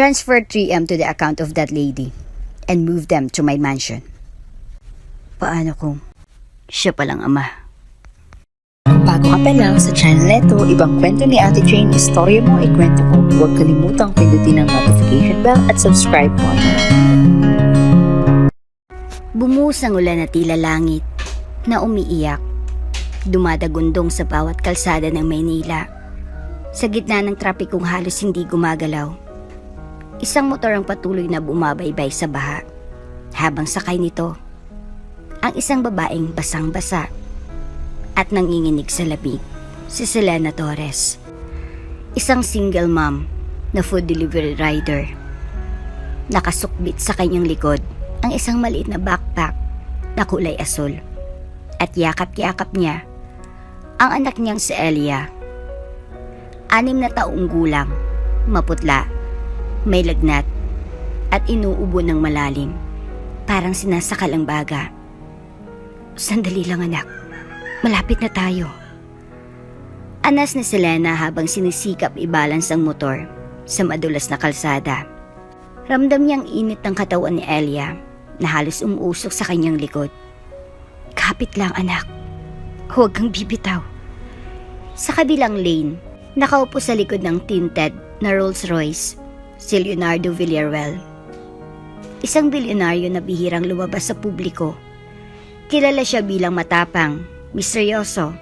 Transfer 3M to the account of that lady and move them to my mansion. Paano kung siya palang ama? Kung bago ka pa lang sa channel neto, ibang kwento ni Ate Jane, istorya mo, ikwento ko. Huwag kalimutang pindutin ang notification bell at subscribe button. Bumuhos ang ulan na tila langit na umiiyak, dumadagundong sa bawat kalsada ng Maynila. Sa gitna ng trapikong halos hindi gumagalaw, isang motor ang patuloy na bumabaybay sa baha. Habang sakay nito, ang isang babaeng basang-basa at nanginginig sa labig, si Selena Torres. Isang single mom na food delivery rider. Nakasukbit sa kanyang likod ang isang maliit na backpack na kulay asul. At yakap-yakap niya ang anak niyang si Elia. 6 na taong gulang, maputla, may lagnat, at inuubo ng malalim. Parang sinasakal ang baga. Sandali lang anak, malapit na tayo. Anas ni Selena habang sinisikap i-balance ang motor sa madulas na kalsada. Ramdam niyang init ng katawan ni Elia na halos umuusok sa kanyang likod. Kapit lang anak, huwag kang bibitaw. Sa kabilang lane, nakaupo sa likod ng tinted na Rolls Royce, si Leonardo Villaruel. Isang bilyonaryo na bihirang lumabas sa publiko. Kilala siya bilang matapang, misteryoso,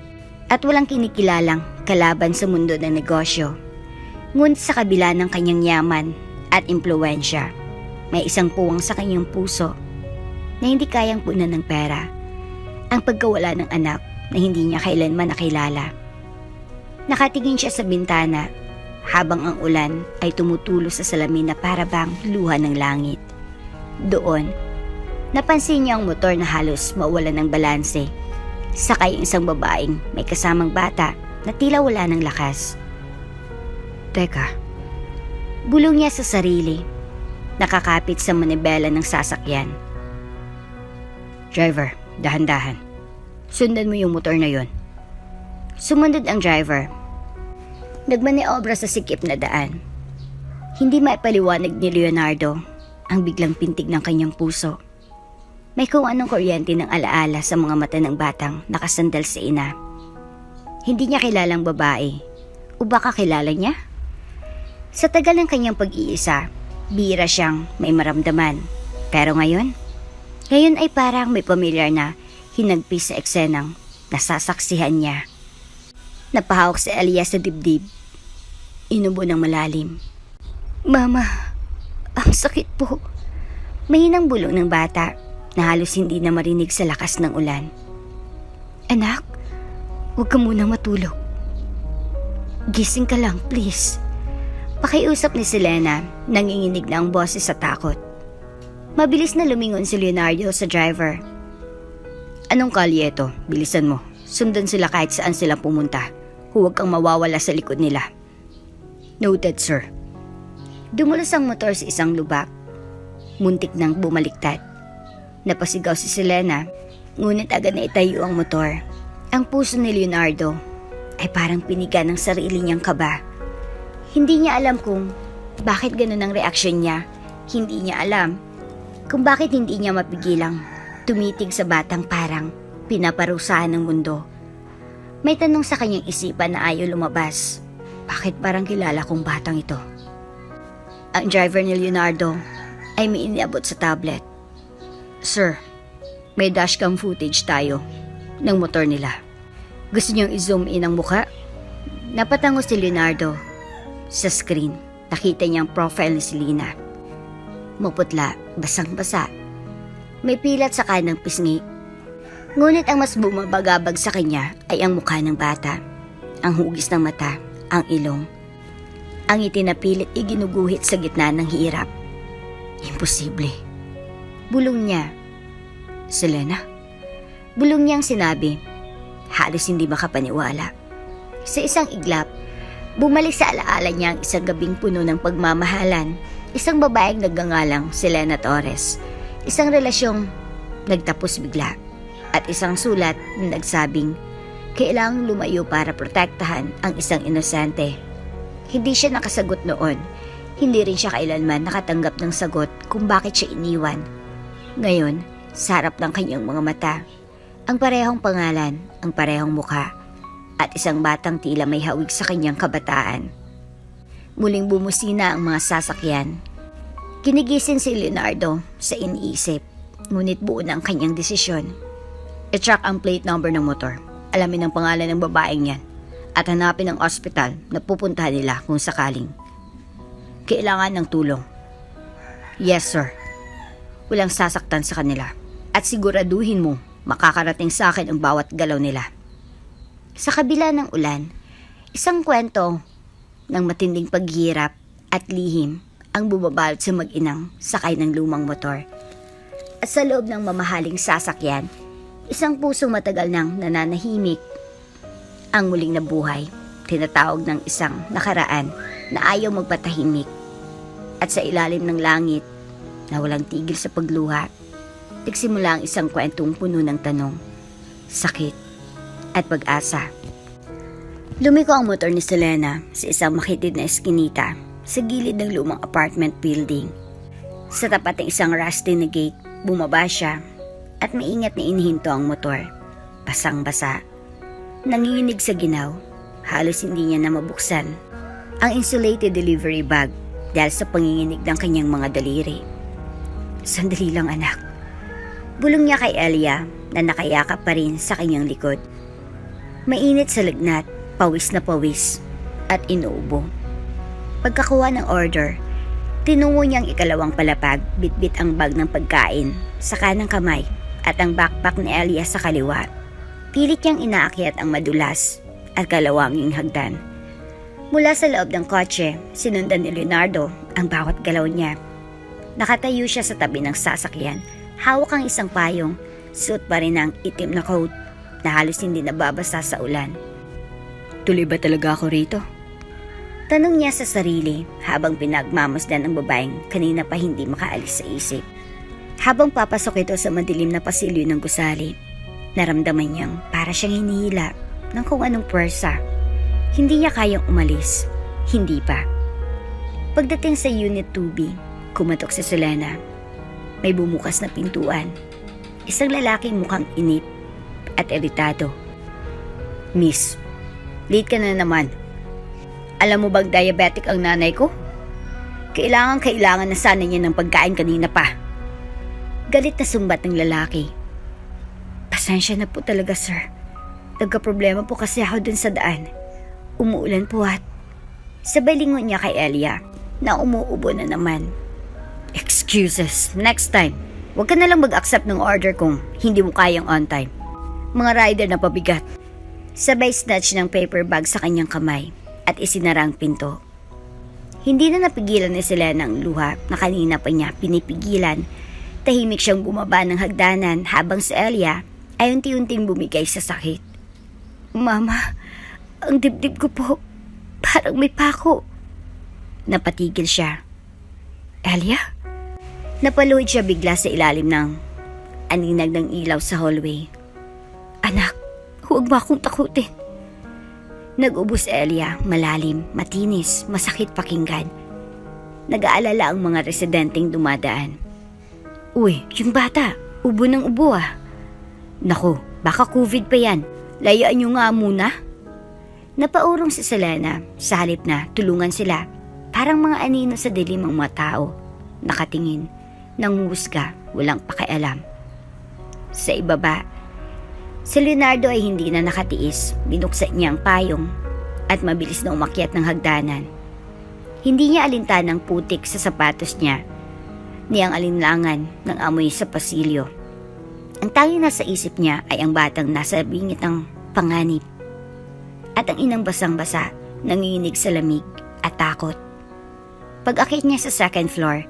at walang kinikilalang kalaban sa mundo ng negosyo. Ngunit sa kabila ng kanyang yaman at impluwensya, may isang puwang sa kanyang puso na hindi kayang punan ng pera. Ang pagkawala ng anak na hindi niya kailanman nakilala. Nakatingin siya sa bintana habang ang ulan ay tumutulo sa salamin na para bang luha ng langit. Doon, napansin niya ang motor na halos mawalan ng balanse. Sakay ang isang babaeng may kasamang bata na tila wala ng lakas. Teka, bulong niya sa sarili, nakakapit sa manibela ng sasakyan. Driver, dahan-dahan. Sundan mo yung motor na yon. Sumunod ang driver. Nagmaniobra sa sikip na daan. Hindi maipaliwanag ni Leonardo ang biglang pintig ng kanyang puso. May kung anong kuryente ng alaala sa mga mata ng batang nakasandal sa ina. Hindi niya kilalang babae. O baka kilala niya? Sa tagal ng kanyang pag-iisa, bihira siyang may maramdaman. Pero ngayon ay parang may pamilyar na hinagpis sa eksenang nasasaksihan niya. Napahawak si Elia sa dibdib. Inubo ng malalim. Mama, ang sakit po. Mahinang bulong ng bata na halos hindi na marinig sa lakas ng ulan. Anak, huwag ka munang matulog. Gising ka lang, please. Pakiusap ni Selena, nanginginig na ang boses sa takot. Mabilis na lumingon si Leonardo sa driver. Anong kalye ito? Bilisan mo. Sundan sila kahit saan sila pumunta. Huwag kang mawawala sa likod nila. Noted, sir. Dumulas ang motor sa isang lubak. Muntik nang bumaliktad. Napasigaw si Selena, ngunit agad na itayo ang motor. Ang puso ni Leonardo ay parang piniga ng sarili niyang kaba. Hindi niya alam kung bakit ganun ang reaksyon niya. Hindi niya alam kung bakit hindi niya mapigilang tumitig sa batang parang pinaparusahan ng mundo. May tanong sa kanyang isipan na ayaw lumabas. Bakit parang kilala kong batang ito? Ang driver ni Leonardo ay may iniabot sa tablet. Sir, may dashcam footage tayo ng motor nila. Gusto niyong i-zoom in ang mukha? Napatango si Leonardo. Sa screen, nakita niyang profile ni Selena. Maputla, basang-basa. May pilat sa kanang pisngi. Ngunit ang mas bumabagabag sa kanya ay ang mukha ng bata. Ang hugis ng mata, ang ilong. Ang itinapilit iginuguhit sa gitna ng hirap. Imposible. Bulong niya. Selena? Bulong niyang sinabi. Halos hindi makapaniwala. Sa isang iglap, bumalik sa alaala niya ang isang gabing puno ng pagmamahalan. Isang babaeng nagngangalang Selena Torres. Isang relasyong nagtapos bigla. At isang sulat na nagsabing kailangang lumayo para protektahan ang isang inosente. Hindi siya nakasagot noon. Hindi rin siya kailanman nakatanggap ng sagot kung bakit siya iniwan. Ngayon, sa harap ng kanyang mga mata, ang parehong pangalan, ang parehong mukha, at isang batang tila may hawig sa kanyang kabataan. Muling bumusina ang mga sasakyan. Kinigising si Leonardo sa iniisip, ngunit buo na ang kanyang desisyon. I-track ang plate number ng motor, alamin ang pangalan ng babaeng yan, at hanapin ang ospital na pupuntahan nila kung sakaling. Kailangan ng tulong. Yes, sir. Walang sasaktan sa kanila, at siguraduhin mo makakarating sa akin ang bawat galaw nila. Sa kabila ng ulan, isang kwento ng matinding paghihirap at lihim ang bumabalot sa mag-inang sakay ng lumang motor. At sa loob ng mamahaling sasakyan, isang pusong matagal nang nananahimik ang muling nabuhay, tinatawag ng isang nakaraan na ayaw magpatahimik. At sa ilalim ng langit na walang tigil sa pagluha, nagsimula ang isang kwentong puno ng tanong, sakit, at pag-asa. Lumiko ang motor ni Selena sa isang makitid na eskinita sa gilid ng lumang apartment building. Sa tapat ng isang rusty na gate, bumaba siya at maingat na inihinto ang motor. Basang-basa. Nanginginig sa ginaw, halos hindi niya na mabuksan ang insulated delivery bag dahil sa panginginig ng kanyang mga daliri. Sandali lang, anak. Bulong niya kay Elia na nakayakap pa rin sa kanyang likod. Mainit sa lagnat, pawis na pawis, at inuubo. Pagkakuha ng order, tinungo niyang ikalawang palapag, bitbit ang bag ng pagkain sa kanang kamay at ang backpack ni Elia sa kaliwa. Pilit niyang inaakyat ang madulas at kalawanging hagdan. Mula sa loob ng kotse, sinundan ni Leonardo ang bawat galaw niya. Nakatayo siya sa tabi ng sasakyan, hawak ang isang payong, suot pa rin ang itim na coat na halos hindi nababasa sa ulan. Tuloy ba talaga ako rito? Tanong niya sa sarili habang pinagmamasdan ang babaeng kanina pa hindi makaalis sa isip. Habang papasok ito sa madilim na pasilyo ng gusali, naramdaman niyang para siyang hinihila ng kung anong pwersa. Hindi niya kayang umalis. Hindi pa. Pagdating sa Unit 2B, kumatok si Selena. May bumukas na pintuan. Isang lalaking mukhang inip at iritado. Miss, late ka na naman. Alam mo bang diabetic ang nanay ko? Kailangan na sana niya ng pagkain kanina pa. Galit na sumbat ng lalaki. Pasensya na po talaga, sir. Nagka-problema po kasi ako dun sa daan. Umuulan po at sabay lingon niya kay Elia na umuubo na naman. Excuses, next time. Huwag ka na lang mag-accept ng order kung hindi mo kayang on time. Mga rider na pabigat. Sabay snatch ng paper bag sa kanyang kamay at isinara ang pinto. Hindi na napigilan ni Selena ang luha na kanina pa niya pinipigilan. Tahimik siyang bumaba ng hagdanan habang si Elia ay unti-unting bumigay sa sakit. Mama, ang dibdib ko po, parang may pako. Napatigil siya. Elia? Napaluhod siya bigla sa ilalim ng aninag ng ilaw sa hallway. Anak, huwag mo akong takutin. Nag-ubos Elia, malalim, matinis, masakit pakinggan. Nag-aalala ang mga residenteng dumadaan. Uy, yung bata, ubo ng ubo ah. Naku, baka COVID pa yan. Layaan nyo nga muna. Napaurong si Selena, sa halip na tulungan sila. Parang mga anino sa dilim ang mga tao. Nakatingin, nanguhusga, walang pakialam. Sa ibaba, si Leonardo ay hindi na nakatiis. Binuksan niya ang payong at mabilis na umakyat ng hagdanan. Hindi niya alintan ng putik sa sapatos niya, ni ang alinlangan ng amoy sa pasilyo. Ang tanging nasa isip niya ay ang batang nasa bingit ng panganib at ang inang basang-basa, nanginginig sa lamig at takot. Pag-akit niya sa second floor,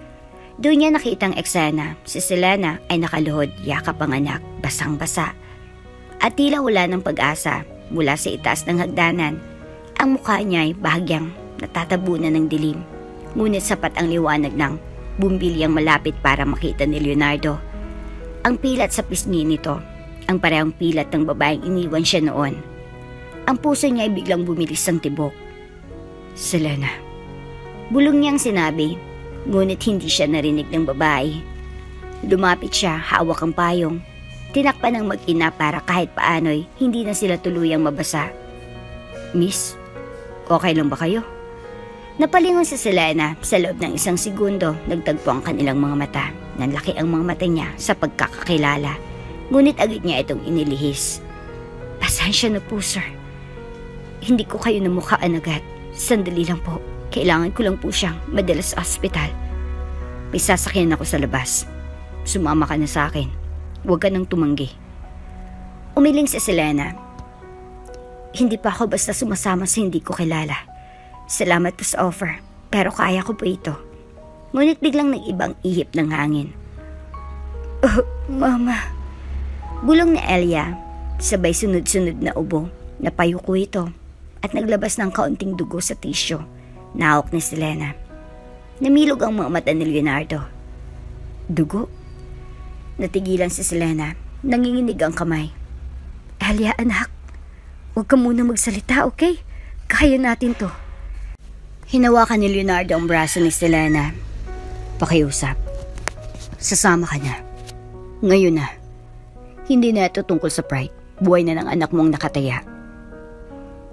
doon niya nakitang eksena. Si Selena ay nakaluhod, yakap ang anak, basang-basa. At tila wala ng pag-asa mula sa itaas ng hagdanan. Ang mukha niya ay bahagyang natatabunan ng dilim. Ngunit sapat ang liwanag ng bumbilyang malapit para makita ni Leonardo. Ang pilat sa pisngi nito, ang parehong pilat ng babaeng iniwan siya noon. Ang puso niya ay biglang bumilis ng tibok. Selena, Bulong niyang sinabi, ngunit hindi siya narinig ng babae. Lumapit siya, hawak ang payong. Tinakpan ng mag-ina para kahit paano'y hindi na sila tuluyang mabasa. Miss, okay lang ba kayo? Napalingon si Selena. Sa loob ng 1 segundo, nagtagpo ang kanilang mga mata. Nanlaki ang mga mata niya sa pagkakakilala. Ngunit agad niya itong inilihis. Pasensya na po, sir. Hindi ko kayo namukhaan agad. Sandali lang po. Kailangan ko lang po siyang madala sa ospital. May sasakyan ako sa labas. Sumama ka na sa akin. Huwag ka nang tumanggi. Umiling si Selena. Hindi pa ako basta sumasama sa hindi ko kilala. Salamat po sa offer, pero kaya ko po ito. Ngunit biglang nag-ibang ihip ng hangin. Oh, Mama. Bulong ni Elia, sabay sunod-sunod na ubo. Napayuko ito at naglabas ng kaunting dugo sa tisyo. Nahawak ni Selena. Namilog ang mga mata ni Leonardo. Dugo? Natigilan si Selena. Nanginginig ang kamay. Elia, anak. Huwag ka muna magsalita, okay? Kaya natin to. Hinawakan ni Leonardo ang braso ni Selena. Pakiusap. Sasama ka na. Ngayon na. Hindi na ito tungkol sa pride. Buhay na ng anak mong nakataya.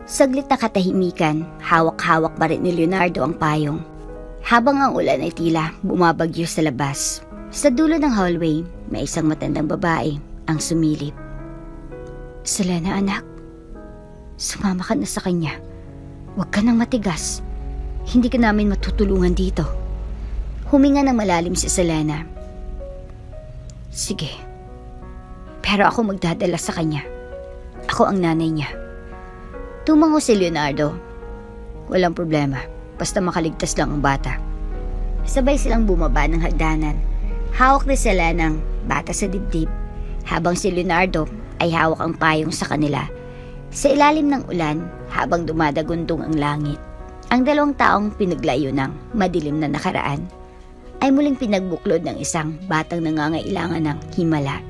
Saglit na katahimikan, hawak-hawak pa rin ni Leonardo ang payong. Habang ang ulan ay tila bumabagyo sa labas. Sa dulo ng hallway, may isang matandang babae ang sumilip. Selena, anak. Sumama ka na sa kanya. Huwag ka nang matigas. Hindi ka namin matutulungan dito. Huminga ng malalim si Selena. Sige. Pero ako magdadala sa kanya. Ako ang nanay niya. Tumango si Leonardo. Walang problema. Basta makaligtas lang ang bata. Sabay silang bumaba ng hagdanan. Hawak ni Selena ng bata sa dibdib. Habang si Leonardo ay hawak ang payong sa kanila. Sa ilalim ng ulan, habang dumadagundong ang langit, ang 2 taong pinaglayo ng madilim na nakaraan ay muling pinagbuklod ng isang batang nangangailangan ng himala.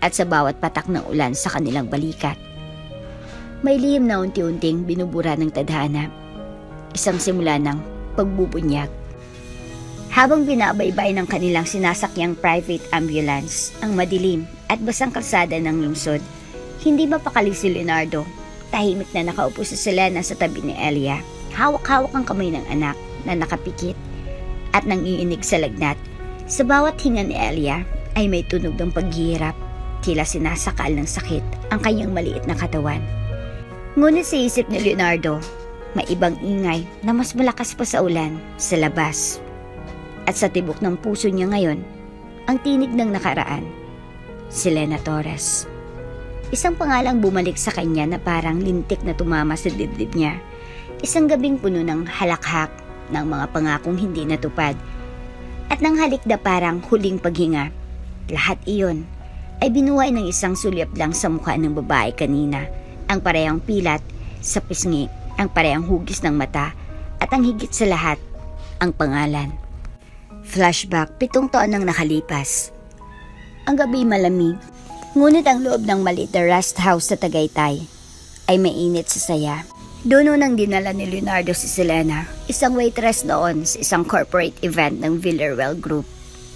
At sa bawat patak ng ulan sa kanilang balikat, may lihim na unti-unting binubura ng tadhana, isang simula ng pagbubunyag. Habang binabaybay ng kanilang sinasakyang private ambulance ang madilim at basang kalsada ng lungsod, hindi mapakali si Leonardo. Tahimik na nakaupo si Selena sa tabi ni Elia. Hawak-hawak ang kamay ng anak na nakapikit at nanginginig sa lagnat. Sa bawat hinga ni Elia ay may tunog ng paghihirap. Tila sinasakal ng sakit ang kanyang maliit na katawan. Ngunit sa isip ni Leonardo, may ibang ingay na mas malakas pa sa ulan sa labas. At sa tibok ng puso niya ngayon, ang tinig ng nakaraan, Selena Torres. Isang pangalang bumalik sa kanya na parang lintik na tumama sa dibdib niya. Isang gabing puno ng halakhak ng mga pangakong hindi natupad at ng halik na parang huling paghinga. Lahat iyon ay binuhay ng isang sulyap lang sa mukha ng babae kanina. Ang parehang pilat sa pisngi, ang parehang hugis ng mata at ang higit sa lahat, ang pangalan. Flashback, 7 taon nang nakalipas. Ang gabi malamig. Ngunit ang loob ng maliit na rest house sa Tagaytay ay mainit sa saya. Doon nang dinala ni Leonardo si Selena, isang waitress noon sa isang corporate event ng Villarreal Group.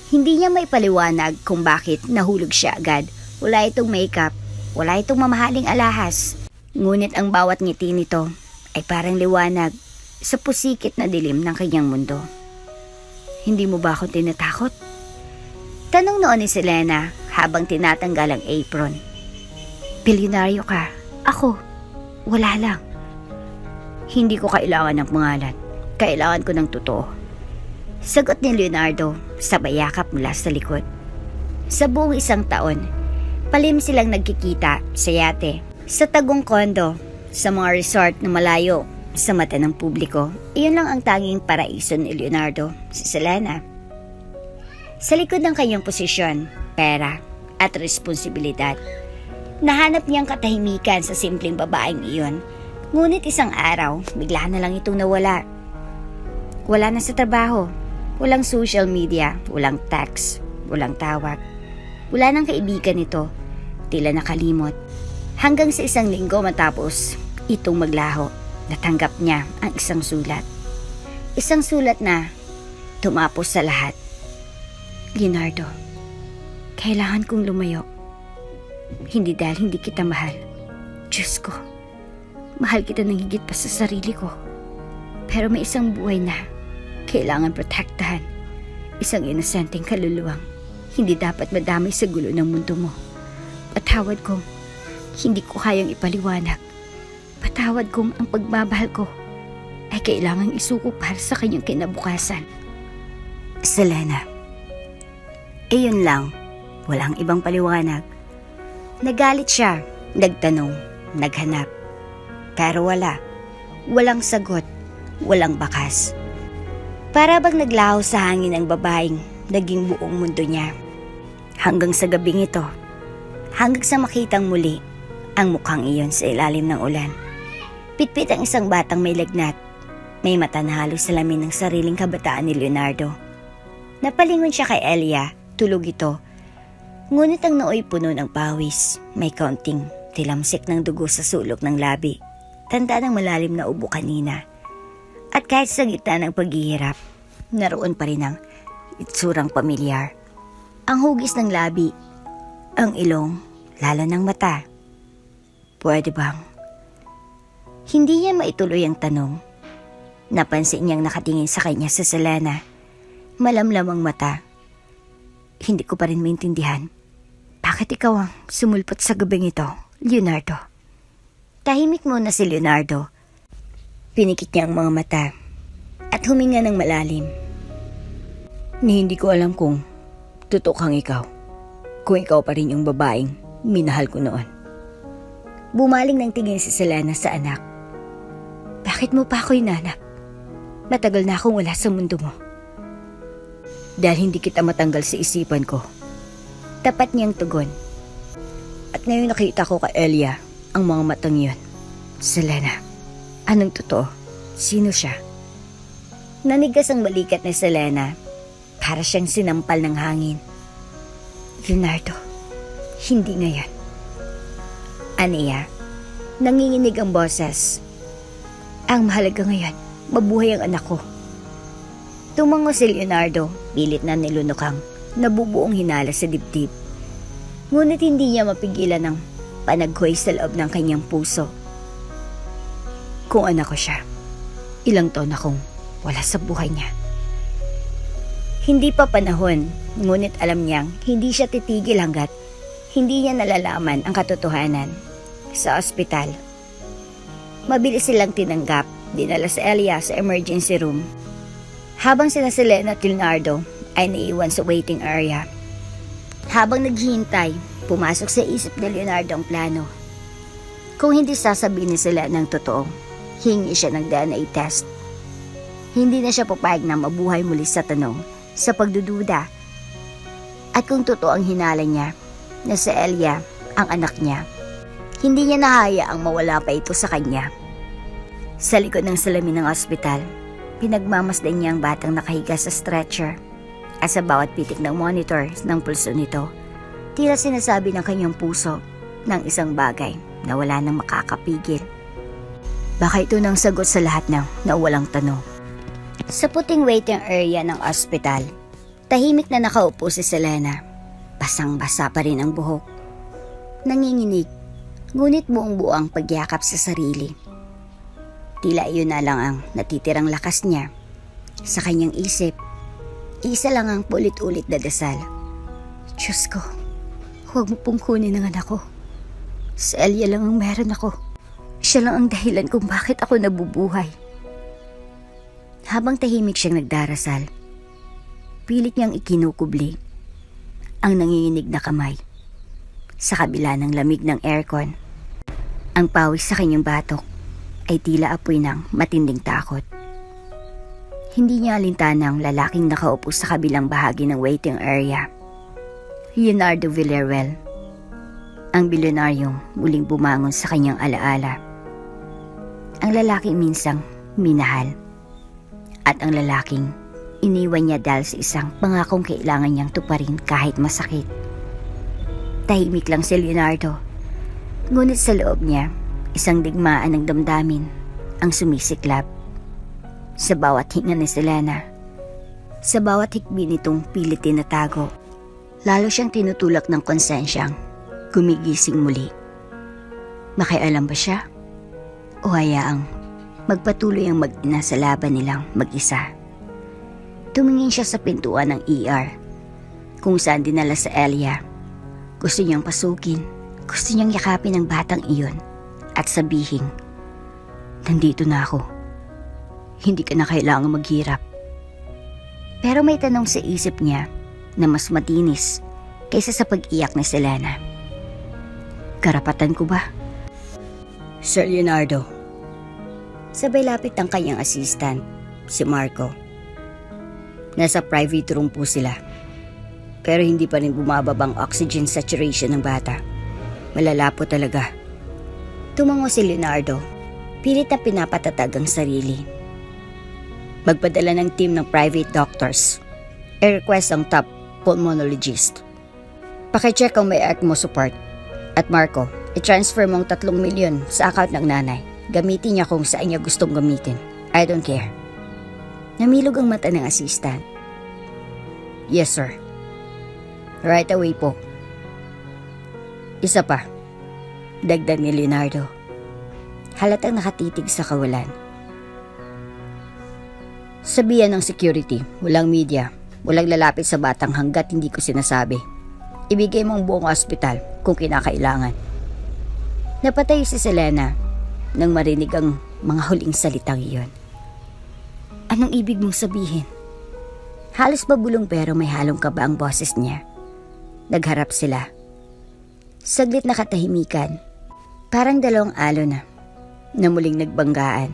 Hindi niya may paliwanag kung bakit nahulog siya agad. Wala itong makeup, wala itong mamahaling alahas. Ngunit ang bawat ngiti nito ay parang liwanag sa pusikit na dilim ng kanyang mundo. Hindi mo ba ako tinatakot? Tanong noon ni Selena habang tinatanggal ang apron. Bilyonaryo ka. Ako, wala lang. Hindi ko kailangan ng pangalan. Kailangan ko ng totoo. Sagot ni Leonardo sa bayakap mula sa likod. Sa buong 1 taon, palim silang nagkikita sa yate, sa tagong kondo, sa mga resort na malayo sa mata ng publiko. Iyon lang ang tanging paraiso ni Leonardo, si Selena. Sa likod ng kanyang posisyon, pera at responsibilidad, nahanap niyang katahimikan sa simpleng babaeng iyon. Ngunit isang araw, bigla na lang itong nawala. Wala na sa trabaho, walang social media, walang text, walang tawag. Wala nang kaibigan nito, tila nakalimot. Hanggang sa 1 linggo matapos itong maglaho, natanggap niya ang isang sulat. Isang sulat na tumapos sa lahat. Leonardo, kailangan kong lumayo. Hindi dahil hindi kita mahal. Diyos ko, mahal kita ng higit pa sa sarili ko. Pero may isang buhay na kailangan protektahan. Isang inosenteng kaluluwang hindi dapat madamay sa gulo ng mundo mo. Patawad kong hindi ko kayang ipaliwanag. Patawad kong ang pagmamahal ko ay kailangang isuko para sa kanyang kinabukasan. Selena, iyon lang. Walang ibang paliwanag. Nagalit siya, nagtanong, naghanap. Pero walang sagot, walang bakas. Para bang naglaho sa hangin ang babaeng naging buong mundo niya. Hanggang sa gabing ito, hanggang sa makitang muli ang mukhang iyon sa ilalim ng ulan. Pitpit ang isang batang may lagnat, may mata na halos salamin ng sariling kabataan ni Leonardo. Napalingon siya kay Elia, tulog ito. Ngunit ang nooy puno ng pawis, may kaunting tilamsik ng dugo sa sulok ng labi. Tanda ng malalim na ubo kanina. At kahit sa gitna ng paghihirap, naroon pa rin ang itsurang pamilyar. Ang hugis ng labi, ang ilong, lalo ng mata. Pwede bang? Hindi niya maituloy ang tanong. Napansin niyang nakatingin sa kanya sa Selena. Malamlam ang mata. Hindi ko pa rin maintindihan. Bakit ikaw ang sumulpot sa gabing ito, Leonardo? Tahimik muna si Leonardo. Pinikit niya ang mga mata at huminga ng malalim. Hindi ko alam kung totoo kang ikaw. Kung ikaw pa rin yung babaeng minahal ko noon. Bumaling ng tingin si Selena sa anak. Bakit mo pa ako hinanap? Matagal na akong wala sa mundo mo. Dahil hindi kita matanggal sa isipan ko. Tapat niyang tugon. At ngayon nakita ko kay Elia ang mga matang yun. Selena, anong totoo? Sino siya? Nanigas ang balikat ni Selena. Para siyang sinampal ng hangin. Leonardo, hindi ngayon. Aniya, nanginginig ang boses. Ang mahalaga ngayon, mabuhay ang anak ko. Tumango si Leonardo, pilit na nilunokang nabubuong hinala sa dibdib. Ngunit hindi niya mapigilan ng panaghoy sa loob ng kanyang puso. Kung anak ko siya, ilang taon akong wala sa buhay niya. Hindi pa panahon, ngunit alam niyang hindi siya titigil hanggat hindi niya nalalaman ang katotohanan. Sa ospital, mabilis silang tinanggap, dinala sa Elia sa emergency room. Habang sina Selena at Leonardo ay naiwan sa waiting area. Habang naghihintay, pumasok sa isip ni Leonardo ang plano. Kung hindi sasabihin ni Selena ng totoo, hingi siya ng DNA test. Hindi na siya papayag na mabuhay muli sa tanong, sa pagdududa. At kung totoo ang hinala niya, na si Elia ang anak niya, hindi niya nahaya ang mawala pa ito sa kanya. Sa likod ng salamin ng ospital, pinagmamasdan niya ang batang nakahiga sa stretcher at sa bawat pitik ng monitor ng pulso nito, tila sinasabi ng kanyang puso ng isang bagay na wala nang makakapigil. Baka ito nang sagot sa lahat ng nawalang tanong. Sa puting waiting area ng ospital, tahimik na nakaupo si Selena. Basang-basa pa rin ang buhok. Nanginginig, ngunit buong-buo ang pagyakap sa sarili. Tila iyon na lang ang natitirang lakas niya. Sa kanyang isip, isa lang ang paulit-ulit na dasal. Diyos ko, huwag mo pong kunin ang anak ko. Si Elia lang ang meron ako. Siya lang ang dahilan kung bakit ako nabubuhay. Habang tahimik siyang nagdarasal, pilit niyang ikinukubli ang nanginginig na kamay. Sa kabila ng lamig ng aircon, ang pawis sa kanyang batok ay tila apoy ng matinding takot. Hindi niya alintana ang lalaking nakaupo sa kabilang bahagi ng waiting area. Leonardo Villarreal, ang bilyonaryong muling bumangon sa kanyang alaala. Ang lalaking minsang minahal. At ang lalaking iniwan niya dahil sa isang pangakong kailangan niyang tuparin kahit masakit. Tahimik lang si Leonardo. Ngunit sa loob niya, isang digmaan ng damdamin ang sumisiklab. sa bawat hinga ni Selena. Sa bawat hikbi nitong pilit tinatago, lalo siyang tinutulak ng konsensyang gumigising muli. Makialam ba siya? O hayaang magpatuloy ang mag-ina sa laban nilang mag-isa? Tumingin siya sa pintuan ng ER, kung saan dinala sa Elia. Gusto niyang pasukin, gusto niyang yakapin ang batang iyon at sabihin, nandito na ako. Hindi ka na kailangang maghirap. Pero may tanong sa isip niya na mas matinis kaysa sa pag-iyak ni Selena. Karapatan ko ba? Sir Leonardo. Sabay lapit ang kanyang assistant, si Marco. Nasa private room po sila. Pero hindi pa rin bumababa ang oxygen saturation ng bata. Malala po talaga. Tumango si Leonardo. Pilit na pinapatatag ang sarili. Magpadala ng team ng private doctors. I-request ang top pulmonologist. Pakicheck kung may ECMO support. At Marco, i-transfer mo ang 3 milyon sa account ng nanay. Gamitin niya kung saan niya gustong gamitin. I don't care. Namilog ang mata ng assistant. Yes, sir. Right away po. Isa pa. Dagdag ni Leonardo. Halatang nakatitig sa kawalan. Sabihan ng security, walang media, walang lalapit sa batang hanggat hindi ko sinasabi. Ibigay mo ang buong ospital kung kinakailangan. Napatay si Selena nang marinig ang mga huling salitang iyon. Anong ibig mong sabihin? Halos mabulong pero may halong kaba ang boses niya. Nagharap sila. Saglit na katahimikan, parang dalawang alon na muling nagbanggaan.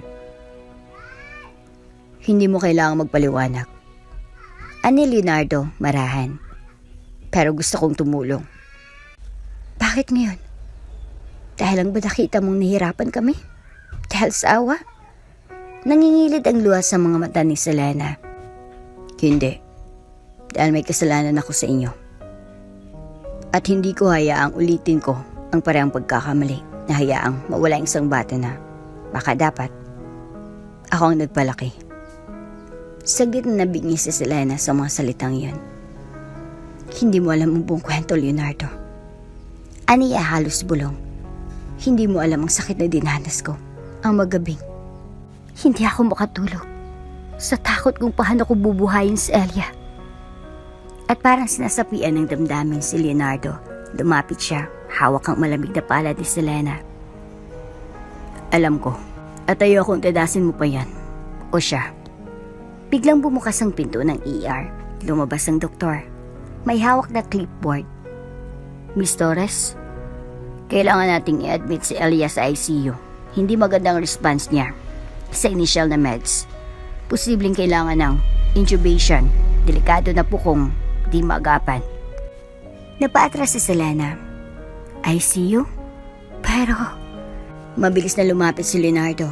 Hindi mo kailangang magpaliwanag. Ani Leonardo, marahan. Pero gusto kong tumulong. Bakit ngayon? Dahil ang ba nakita mong nahirapan kami? Dahil sa awa? Nangingilid ang luha sa mga mata ni Selena. Hindi. Dahil may kasalanan ako sa inyo. At hindi ko hayaang ulitin ko ang parehong pagkakamali na hayaang mawala ang isang bata na baka dapat ako ang nagpalaki. Saglit na nabingi si Selena sa mga salitang iyon. Hindi mo alam ang buong kwento, Leonardo. Aniya halos bulong. Hindi mo alam ang sakit na dinanas ko. Ang magabing. Hindi ako makatulog. Sa takot kung paano ko bubuhayin si Elia. At parang sinasapian ng damdamin si Leonardo. Lumapit siya, hawak ang malamig na palad ni Selena. Alam ko, at ayokong tadasin mo pa yan. O siya. Biglang bumukas ang pinto ng ER. Lumabas ang doktor. May hawak na clipboard. Miss Torres, kailangan nating i-admit si Elia sa ICU. Hindi magandang response niya sa initial na meds. Posibleng kailangan ng intubation. Delikado na po kung di maagapan. Napaatras si Selena. ICU? Pero mabilis na lumapit si Leonardo.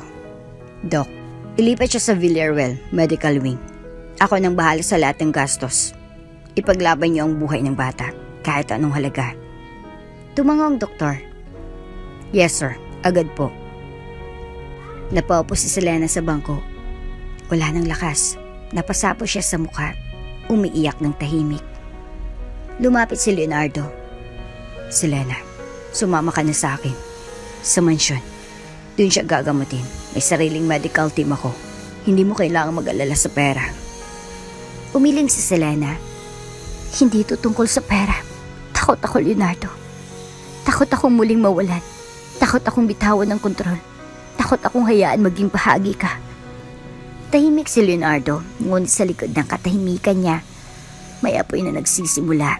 Doc, ilipat siya sa Villarreal Medical Wing. Ako nang bahala sa lahat ng gastos. Ipaglaban niyo ang buhay ng bata, kahit anong halaga. Tumango ang doktor. Yes sir, agad po. Napaupo si Selena sa bangko. Wala nang lakas. Napasapo siya sa mukha. Umiiyak ng tahimik. Lumapit si Leonardo. Selena, sumama ka na sa akin. Sa mansyon. Doon siya gagamutin. May sariling medical team ako. Hindi mo kailangang mag-alala sa pera. Umiling si Selena. Hindi ito tungkol sa pera. Takot ako, Leonardo. Takot akong muling mawalan. Takot akong bitawan ng kontrol. Takot akong hayaan maging bahagi ka. Tahimik si Leonardo, ngunit sa likod ng katahimikan niya, may apoy na nagsisimula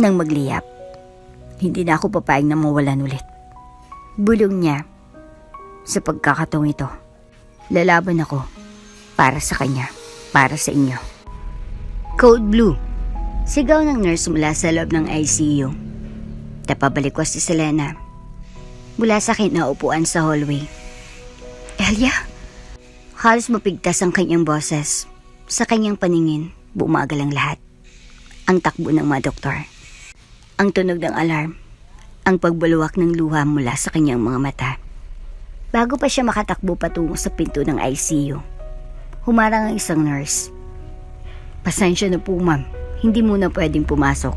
ng magliyap. Hindi na ako papayag na mawalan ulit. Bulong niya, sa pagkakataong ito, lalaban ako para sa kanya, para sa inyo. Code Blue. Sigaw ng nurse mula sa loob ng ICU. Napabalikwas si Selena mula sa kinaupuan sa hallway. Elia? Halos mapigtas ang kanyang boses. Sa kanyang paningin, bumagal ang lahat. Ang takbo ng mga doktor. Ang tunog ng alarm. Ang pagbuluwak ng luha mula sa kanyang mga mata. Bago pa siya makatakbo patungo sa pinto ng ICU, Humarang ang isang nurse. Pasensya na po ma'am, hindi muna pwedeng pumasok.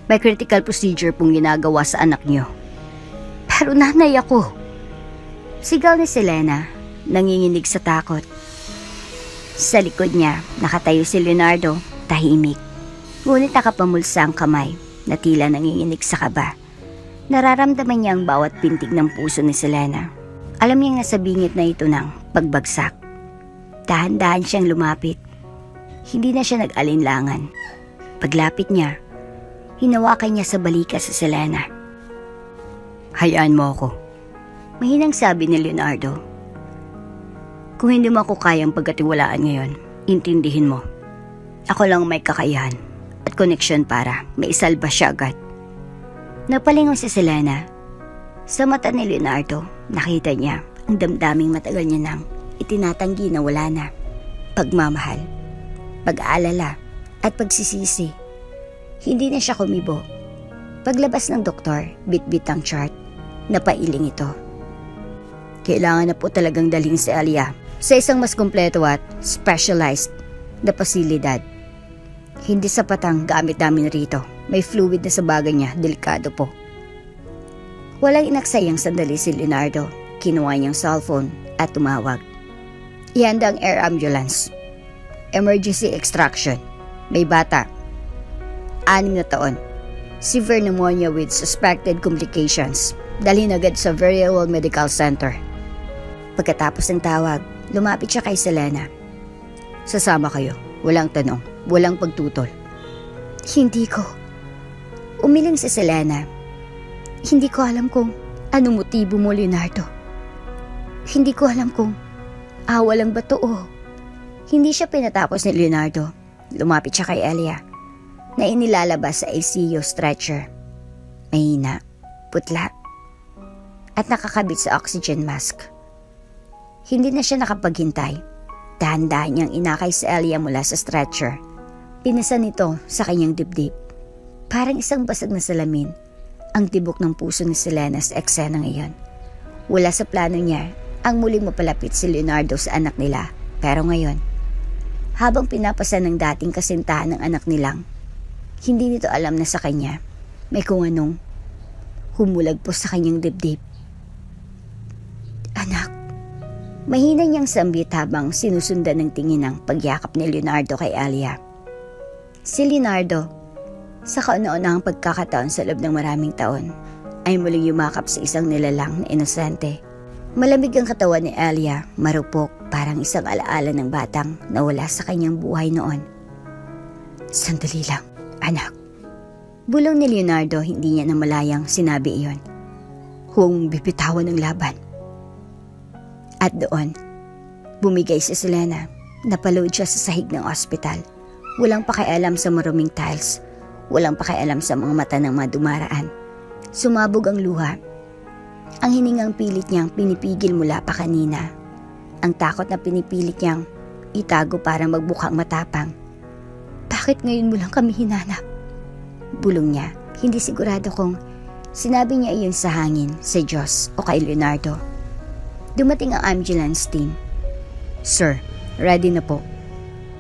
May critical procedure pong ginagawa sa anak niyo. Pero nanay ako. Sigaw ni Selena, nanginginig sa takot. Sa likod niya, nakatayo si Leonardo, tahimik. Ngunit nakapamulsa ang kamay na tila nanginginig sa kaba. Nararamdaman niya ang bawat pintig ng puso ni Selena. Alam niyang nasa bingit na ito ng pagbagsak. Dahan-dahan siyang lumapit. Hindi na siya nag-alinlangan. Paglapit niya, hinawakan niya sa balikas si Selena. Hayaan mo ako. Mahinang sabi ni Leonardo. Kung hindi mo ako kayang pagkatiwalaan ngayon, intindihin mo. Ako lang may kakayahan at koneksyon para maisalba siya agad. Napalingon si Selena. Sa mata ni Leonardo, nakita niya ang damdaming matagal niya nang itinatanggi na wala na. Pagmamahal, pag-aalala at pagsisisi. Hindi na siya kumibo. Paglabas ng doktor, bit-bit ang chart. Napailing ito. Kailangan na po talagang dalhin si Alia sa isang mas kumpleto at specialized na pasilidad. Hindi sapat ang gamit namin rito. May fluid na sa bagay niya, delikado po. Walang inaksayang sandali si Leonardo. Kinuha niyang cellphone at tumawag. Ihanda ang air ambulance. Emergency extraction. May bata. 6 na taon. Severe pneumonia with suspected complications. Dalhin agad sa Verial Medical Center. Pagkatapos ng tawag, lumapit siya kay Selena. Sasama kayo. Walang tanong. Walang pagtutol. Hindi ko. Umiling si Selena. Hindi ko alam kung anong motibo mo, Leonardo. Hindi ko alam kung walang ba to o. Hindi siya pinatapos ni Leonardo. Lumapit siya kay Alia na inilalabas sa ICU stretcher. Mahina, putla, at nakakabit sa oxygen mask. Hindi na siya nakapaghintay. Dahan-dahan niyang inakay si Alia mula sa stretcher. Pinasan nito sa kanyang dibdib. Parang isang basag na salamin ang tibok ng puso ni Selena sa eksena ngayon. Wala sa plano niya ang muling mapalapit si Leonardo sa anak nila. Pero ngayon, habang pinapasan ng dating kasintahan ng anak nilang, hindi nito alam na sa kanya may kung anong humulagpos sa kanyang dibdib. Anak, mahina niyang sambit habang sinusundan ng tingin ng pagyakap ni Leonardo kay Alia. Si Leonardo, sa kauna-unahang pagkakataon sa loob ng maraming taon, ay muling yumakap sa isang nilalang na inosente. Malamig ang katawan ni Alia, marupok, parang isang alaala ng batang nawala sa kanyang buhay noon. Sandali lang, anak. Bulong ni Leonardo, hindi niya namalayang sinabi iyon. Huwag bibitawan ng laban. At doon, bumigay si Selena. Napalood siya sa sahig ng ospital. Walang pakialam sa maruming tiles. Walang pakialam sa mga mata ng mga dumaraan. Sumabog ang luha. Ang hiningang pilit niyang pinipigil mula pa kanina. Ang takot na pinipilit niyang itago para magbukang matapang. Bakit ngayon mo lang kami hinanap? Bulong niya, hindi sigurado kung sinabi niya iyon sa hangin, sa Diyos o kay Leonardo. Dumating ang ambulance team. Sir, ready na po.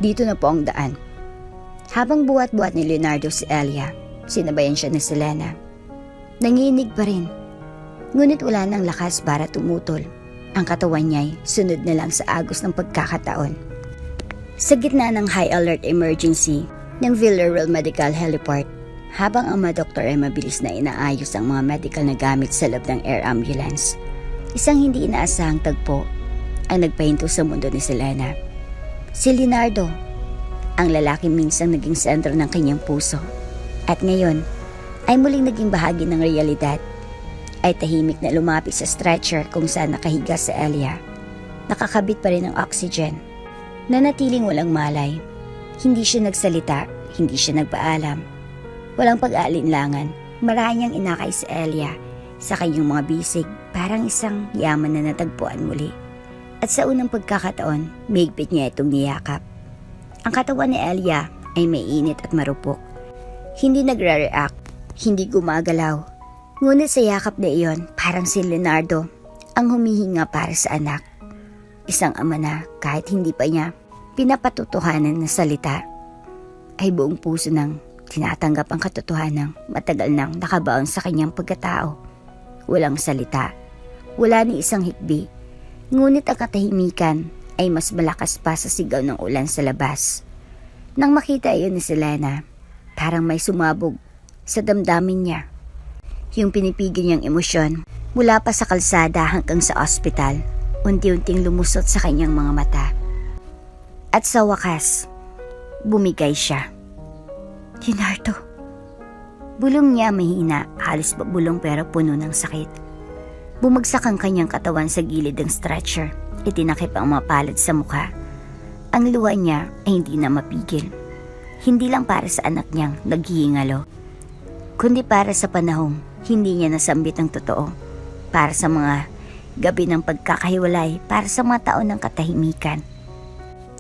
Dito na po ang daan. Habang buhat-buhat ni Leonardo si Alia, sinabayan siya ni Selena. Nanginig pa rin. Ngunit wala nang lakas para tumutol. Ang katawan niya'y sunod na lang sa agos ng pagkakataon. Sa gitna ng high alert emergency ng Villarreal Medical Heliport, habang ang mga doktor ay mabilis na inaayos ang mga medical na gamit sa loob ng air ambulance, isang hindi inaasahang tagpo ang nagpahinto sa mundo ni Selena. Si Leonardo, ang lalaki minsang naging sentro ng kanyang puso, at ngayon ay muling naging bahagi ng realidad, ay tahimik na lumapit sa stretcher kung saan nakahiga si Alia. Nakakabit pa rin ang oxygen. Nanatiling walang malay. Hindi siya nagsalita, hindi siya nagpaalam. Walang pag-aalinlangan, marahang inakay si Alia sa kanyang mga bisig, parang isang yaman na natagpuan muli. At sa unang pagkakataon, mahigpit niya itong niyakap. Ang katawan ni Alia ay may init at marupok. Hindi nagre-react, hindi gumagalaw. Ngunit sa yakap na iyon, parang si Leonardo ang humihinga para sa anak. Isang ama na kahit hindi pa niya pinapatutuhanan na salita ay buong puso ng tinatanggap ang katotohanan matagal nang nakabaon sa kanyang pagkatao. Walang salita, wala ni isang hikbi, ngunit ang katahimikan ay mas malakas pa sa sigaw ng ulan sa labas. Nang makita iyon ni Selena, parang may sumabog sa damdamin niya. Yung pinipigil niyang emosyon mula pa sa kalsada hanggang sa ospital, unti-unting lumusot sa kanyang mga mata. At sa wakas, bumigay siya. Leonardo. Bulong niya mahina, halos bulong pero puno ng sakit. Bumagsak ang kanyang katawan sa gilid ng stretcher. Itinakip ang mga palad sa mukha. Ang luha niya ay hindi na mapigil. Hindi lang para sa anak niyang naghihingalo, kundi para sa panahong hindi niya nasambit ang totoo. Para sa mga gabi ng pagkakahiwalay, para sa mga taon ng katahimikan.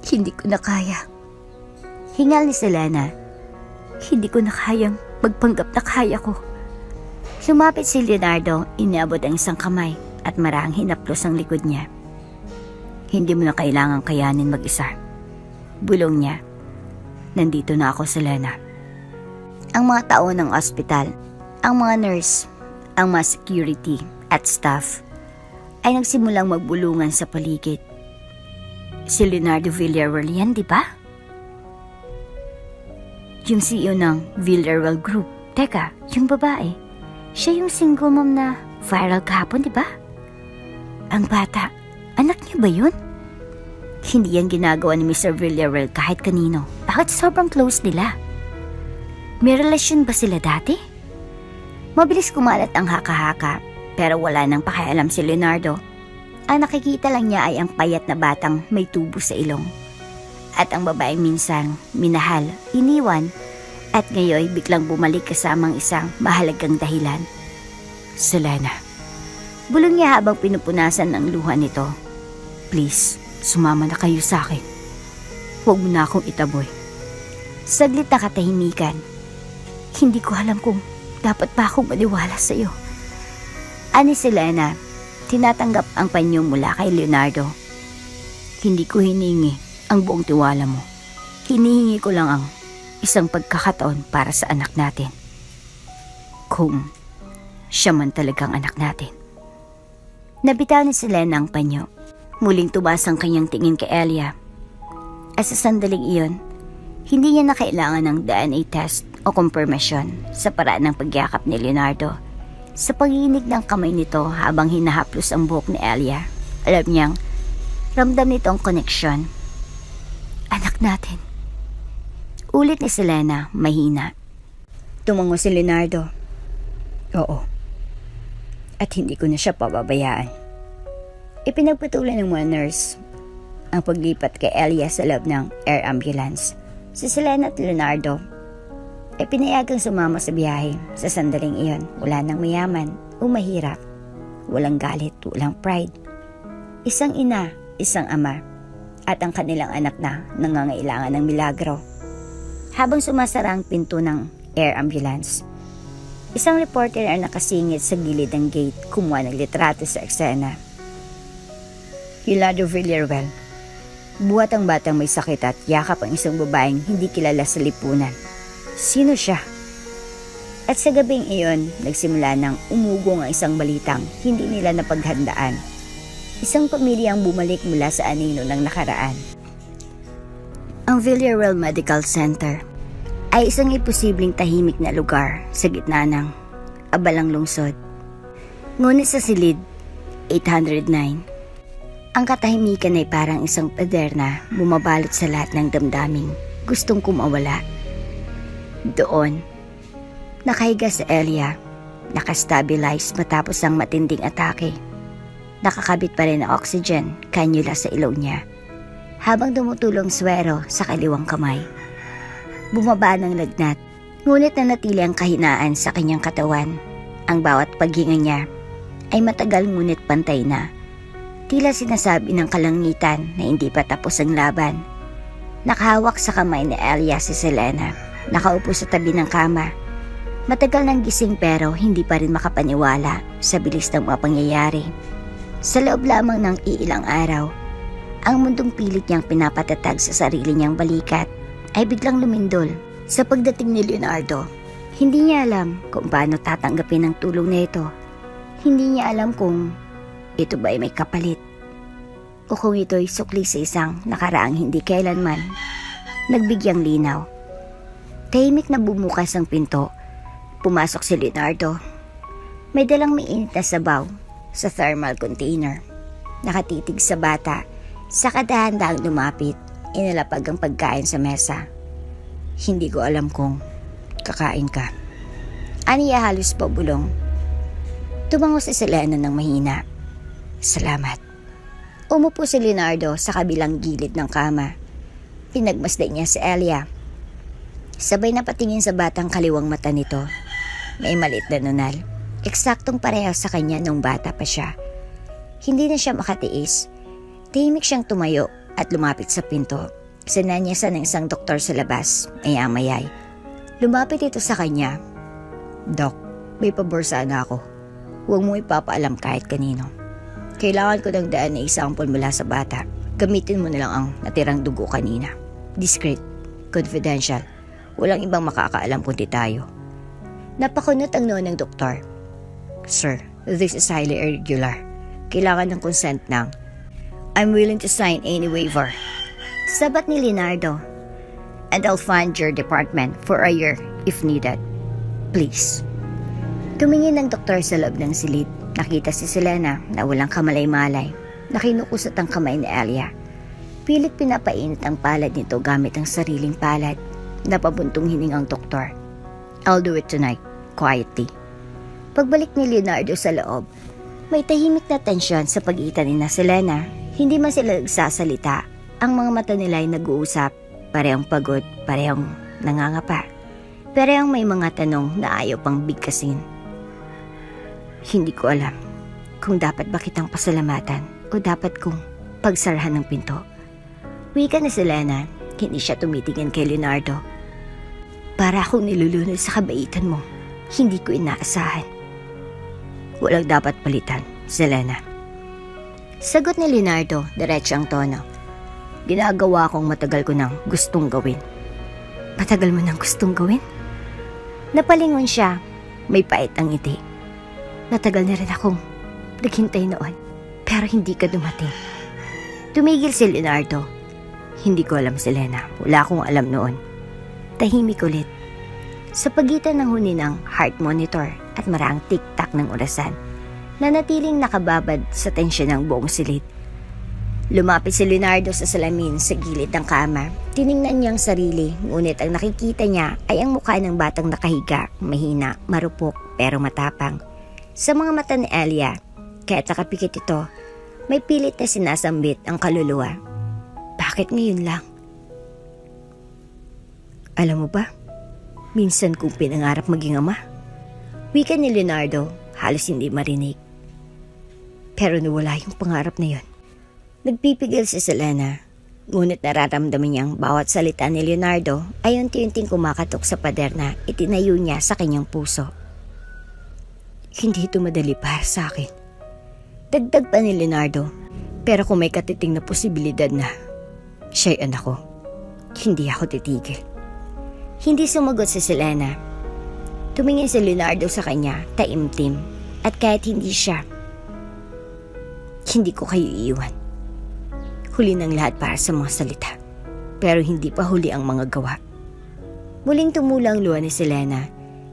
Hindi ko na kaya. Hingal ni Selena. Hindi ko na kayang magpanggap na kaya ko. Sumapit si Leonardo, inabot ang isang kamay at marahang hinaplos ang likod niya. Hindi mo na kailangang kayanin mag-isa. Bulong niya. Nandito na ako, Selena. Ang mga tao ng ospital, ang mga nurse, ang mga security at staff ay nagsimulang magbulungan sa paligid. Si Leonardo Villarreal yan, di ba? Yung CEO ng Villarreal Group. Teka, yung babae. Siya yung single mom na viral kahapon, di ba? Ang bata, anak niya ba yun? Hindi yan ginagawa ni Mr. Villarreal kahit kanino. Bakit sobrang close nila? May relasyon ba sila dati? Mabilis kumalat ang haka-haka, pero wala nang pakialam si Leonardo. Ang nakikita lang niya ay ang payat na batang may tubo sa ilong. At ang babaeng minsang minahal, iniwan, at ngayon biglang bumalik kasamang isang mahalagang dahilan. Selena. Bulong niya habang pinupunasan ng luha nito. Please, sumama na kayo sa akin. Huwag mo na akong itaboy. Saglit na katahimikan. Hindi ko alam kung dapat pa akong maniwala sa iyo. Ani Selena, tinatanggap ang panyo mula kay Leonardo. Hindi ko hiningi ang buong tiwala mo. Hinihingi ko lang ang isang pagkakataon para sa anak natin. Kung siya man talagang anak natin. Nabitaw ni Selena ang panyo. Muling tubas ang kanyang tingin kay Elia. At sa sandaling iyon, hindi niya na kailangan ng DNA test o confirmation sa paraan ng pagyakap ni Leonardo. Sa paginig ng kamay nito habang hinahaplos ang buhok ni Elia, alam niyang ramdam nito ang koneksyon. Anak natin. Ulit ni Selena, mahina. Tumango si Leonardo. Oo. At hindi ko na siya pababayaan. Ipinagpatuloy ng mga nurse ang paglipat kay Elia sa loob ng air ambulance. Si Selena at Leonardo ay pinayagang sumama sa biyahe. Sa sandaling iyon, wala nang mayaman o mahirap. Walang galit, walang pride. Isang ina, isang ama, at ang kanilang anak na nangangailangan ng milagro. Habang sumasara ang pinto ng air ambulance, isang reporter ang nakasingit sa gilid ng gate kumuha ng litrato sa eksena. Leonardo Villarreal. Buhat ang batang may sakit at yakap ang isang babaeng hindi kilala sa lipunan. Sino siya? At sa gabing iyon, nagsimula ng umugong ang isang balitang hindi nila napaghandaan. Isang pamilyang bumalik mula sa anino ng nakaraan. Ang Villarreal Medical Center ay isang imposibleng tahimik na lugar sa gitna ng abalang lungsod. Ngunit sa silid, 809, ang katahimikan ay parang isang pader na bumabalot sa lahat ng damdaming gustong kumawala. Doon, nakahiga si Elia, nakastabilize matapos ang matinding atake. Nakakabit pa rin ang oxygen cannula sa ilong niya habang tumutulong swero sa kaliwang kamay. Bumaba ng lagnat, ngunit nanatili ang kahinaan sa kanyang katawan. Ang bawat paghinga niya ay matagal ngunit pantay na. Tila sinasabi ng kalangitan na hindi pa tapos ang laban. Nakahawak sa kamay ni Elia si Selena, nakaupo sa tabi ng kama. Matagal nang gising pero hindi pa rin makapaniwala sa bilis ng mga pangyayari. Sa loob lamang ng iilang araw, Ang mundong pilit niyang pinapatatag sa sarili niyang balikat ay biglang lumindol sa pagdating ni Leonardo. Hindi niya alam kung paano tatanggapin ang tulong na ito. Hindi niya alam kung ito ba ay may kapalit o kung ito'y sukli sa isang nakaraang hindi kailanman nagbigyang linaw. Tahimik na bumukas ang pinto. Pumasok si Leonardo. May dalang mainit na sabaw sa thermal container. Nakatitig sa bata. Sa kadahan-dahang lumapit, inalapag ang pagkain sa mesa. Hindi ko alam kung kakain ka. Aniya halos pabulong. Tumango si Selena ng mahina. Salamat. Umupo si Leonardo sa kabilang gilid ng kama. Pinagmasdan niya si Elia. Sabay na patingin sa batang kaliwang mata nito. May maliit na nunal. Eksaktong pareho sa kanya nung bata pa siya. Hindi na siya makatiis. Tahimik siyang tumayo at lumapit sa pinto. Sinanyasan ng isang doktor sa labas. Maya-mayay. Lumapit ito sa kanya. Dok, may pabor sana ako. Huwag mo ipapaalam kahit kanino. Kailangan ko ng daan na example mula sa bata. Gamitin mo na lang ang natirang dugo kanina. Discreet, confidential. Walang ibang makakaalam kundi tayo. Napakunot ang noo ng doktor. Sir, this is highly irregular. Kailangan ng consent ng I'm willing to sign any waiver. Sabat ni Leonardo. And I'll fund your department for a year if needed. Please. Tumingin ng doktor sa loob ng silid. Nakita si Selena na walang kamalay-malay. Nakinukusot ang kamay ni Elia. Pilit pinapainit ang palad nito gamit ang sariling palad. Napabuntong hining ang doktor. I'll do it tonight, quietly. Pagbalik ni Leonardo sa loob, may tahimik na tensyon sa pagitan ni Selena. Hindi man sila nagsasalita. Ang mga mata nila ay nag-uusap. Parehong pagod, parehong nangangapa. Parehong may mga tanong na ayaw pang bigkasin. Hindi ko alam kung dapat ba kitang pasalamatan o dapat kong pagsarahan ng pinto. Wika ni Selena, hindi siya tumitingin kay Leonardo. Para akong nilulunod sa kabaitan mo, hindi ko inaasahan. Walang dapat palitan, Selena. Sagot ni Leonardo, diretso ang tono. Ginagawa akong matagal ko nang gustong gawin. Matagal mo nang gustong gawin? Napalingon siya, may pait ang ngiti. Natagal na rin akong naghintay noon, pero hindi ka dumating. Tumigil si Leonardo. Hindi ko alam, Selena. Wala akong alam noon. Tahimik ulit. Sa pagitan ng huni ng heart monitor at maraang tik-tak ng orasan, nanatiling nakababad sa tensyon ng buong silid. Lumapit si Leonardo sa salamin sa gilid ng kama. Tiningnan niya ang sarili, ngunit ang nakikita niya ay ang mukha ng batang nakahiga, mahina, marupok, pero matapang. Sa mga mata ni Elia, kahit nakapikit ito, may pilit na sinasambit ang kaluluwa. Bakit ngayon lang? Alam mo ba, minsan kong pinangarap maging ama. Wika ni Leonardo, halos hindi marinig. Pero nawala yung pangarap na yun. Nagpipigil si Selena, ngunit nararamdaman niyang bawat salita ni Leonardo ay unti-unting kumakatok sa pader na itinayo niya sa kanyang puso. Hindi ito madali para sa akin. Dagdag pa ni Leonardo, pero kung may katiting na posibilidad na siya'y anak ko, hindi ako titigil. Hindi sumagot si Selena. Tumingin si Leonardo sa kanya, taimtim, at kahit hindi siya, hindi ko kayo iiwan. Huli ng lahat para sa mga salita, pero hindi pa huli ang mga gawa. Muling tumula ang luha ni Selena.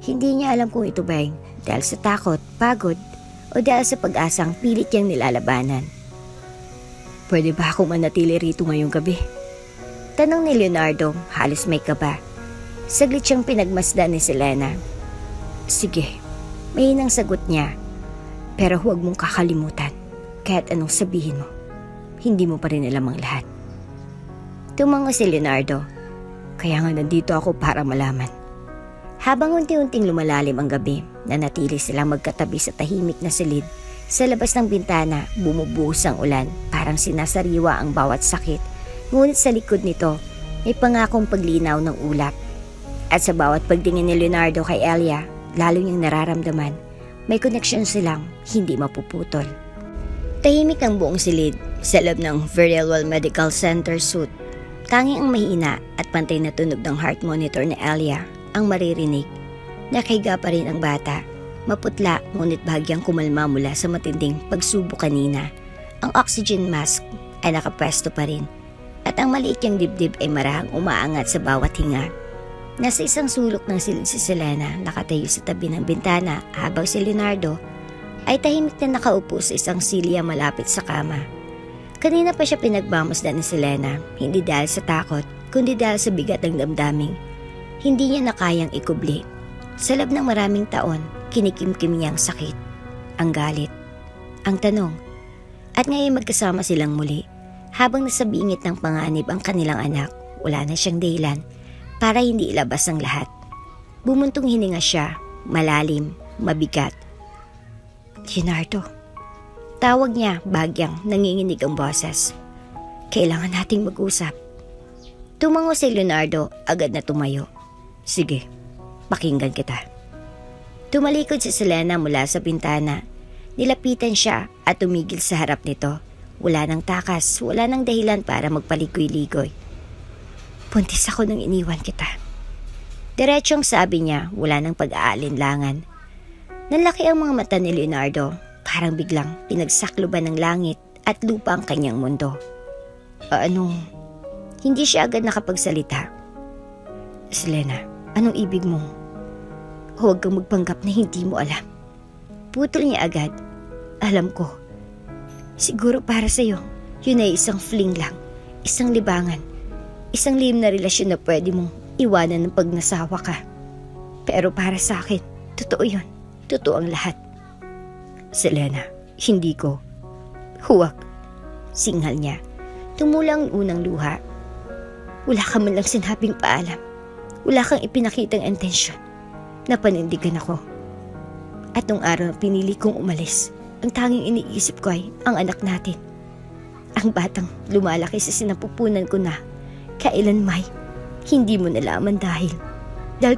Hindi niya alam kung ito ba ay dahil sa takot, pagod, o dahil sa pag-asang pilit niyang nilalabanan. Pwede ba akong manatili rito ngayong gabi? Tanong ni Leonardo, halos may kaba. Saglit siyang pinagmasdan ni Selena. Sige, mahinang sagot niya. Pero huwag mong kakalimutan, kahit anong sabihin mo, hindi mo pa rin alam ang lahat. Tumango si Leonardo. Kaya nga nandito ako para malaman. Habang unti-unting lumalalim ang gabi, nanatili silang magkatabi sa tahimik na silid. Sa labas ng bintana, bumubuhos ang ulan, parang sinasariwa ang bawat sakit. Ngunit sa likod nito, may pangakong paglinaw ng ulap. At sa bawat pagtingin ni Leonardo kay Elia, lalo niyang nararamdaman, may koneksyon silang hindi mapuputol. Tahimik ang buong silid sa loob ng Verelwell Medical Center suit. Tanging ang mahina at pantay na tunog ng heart monitor ni Alia ang maririnig. Nakahiga pa rin ang bata. Maputla ngunit bahagyang kumalma mula sa matinding pagsubo kanina. Ang oxygen mask ay nakapwesto pa rin at ang maliit niyang dibdib ay marahang umaangat sa bawat hinga. Nasa isang sulok ng silid si Selena, nakatayo sa tabi ng bintana habang si Leonardo ay tahimik na nakaupo sa isang silya malapit sa kama. Kanina pa siya pinagmamasdan ni Selena, hindi dahil sa takot, kundi dahil sa bigat ng damdaming. Hindi niya na kayang ikubli. Sa loob ng maraming taon, kinikimkim niya ang sakit, ang galit, ang tanong. At ngayon magkasama silang muli. Habang nasa bingit ng panganib ang kanilang anak, wala na siyang dahilan para hindi ilabas ang lahat. Bumuntong hininga siya, malalim, mabigat. Leonardo. Tawag niya, bagyang nanginginig ang boses. Kailangan nating mag-usap. Tumango si Leonardo, agad na tumayo. Sige, pakinggan kita. Tumalikod si Selena mula sa bintana. Nilapitan siya at tumigil sa harap nito. Wala nang takas, wala nang dahilan para magpaligoy-ligoy. Buntis ako nang iniwan kita. Diretsong sabi niya, wala nang pag-aalinlangan. Nanlaki ang mga mata ni Leonardo, parang biglang pinagsakluban ng langit at lupa ang kanyang mundo. Hindi siya agad nakapagsalita. Selena, anong ibig mo? Huwag kang magpanggap na hindi mo alam. Putol niya agad. Alam ko. Siguro para sa'yo, yun ay isang fling lang, isang libangan, isang lihim na relasyon na pwede mong iwanan ng pag nasawa ka. Pero para sa akin, totoo yun. Totoo ang lahat. Selena, hindi ko. Huwag. Singhal niya. Tumulang ang unang luha. Wala ka man lang sinabing paalam. Wala kang ipinakitang intensyon. Napanindigan ako. At nung araw na pinili kong umalis, ang tanging iniisip ko ay ang anak natin. Ang batang lumalaki sa sinapupunan ko na kailan may hindi mo nalaman dahil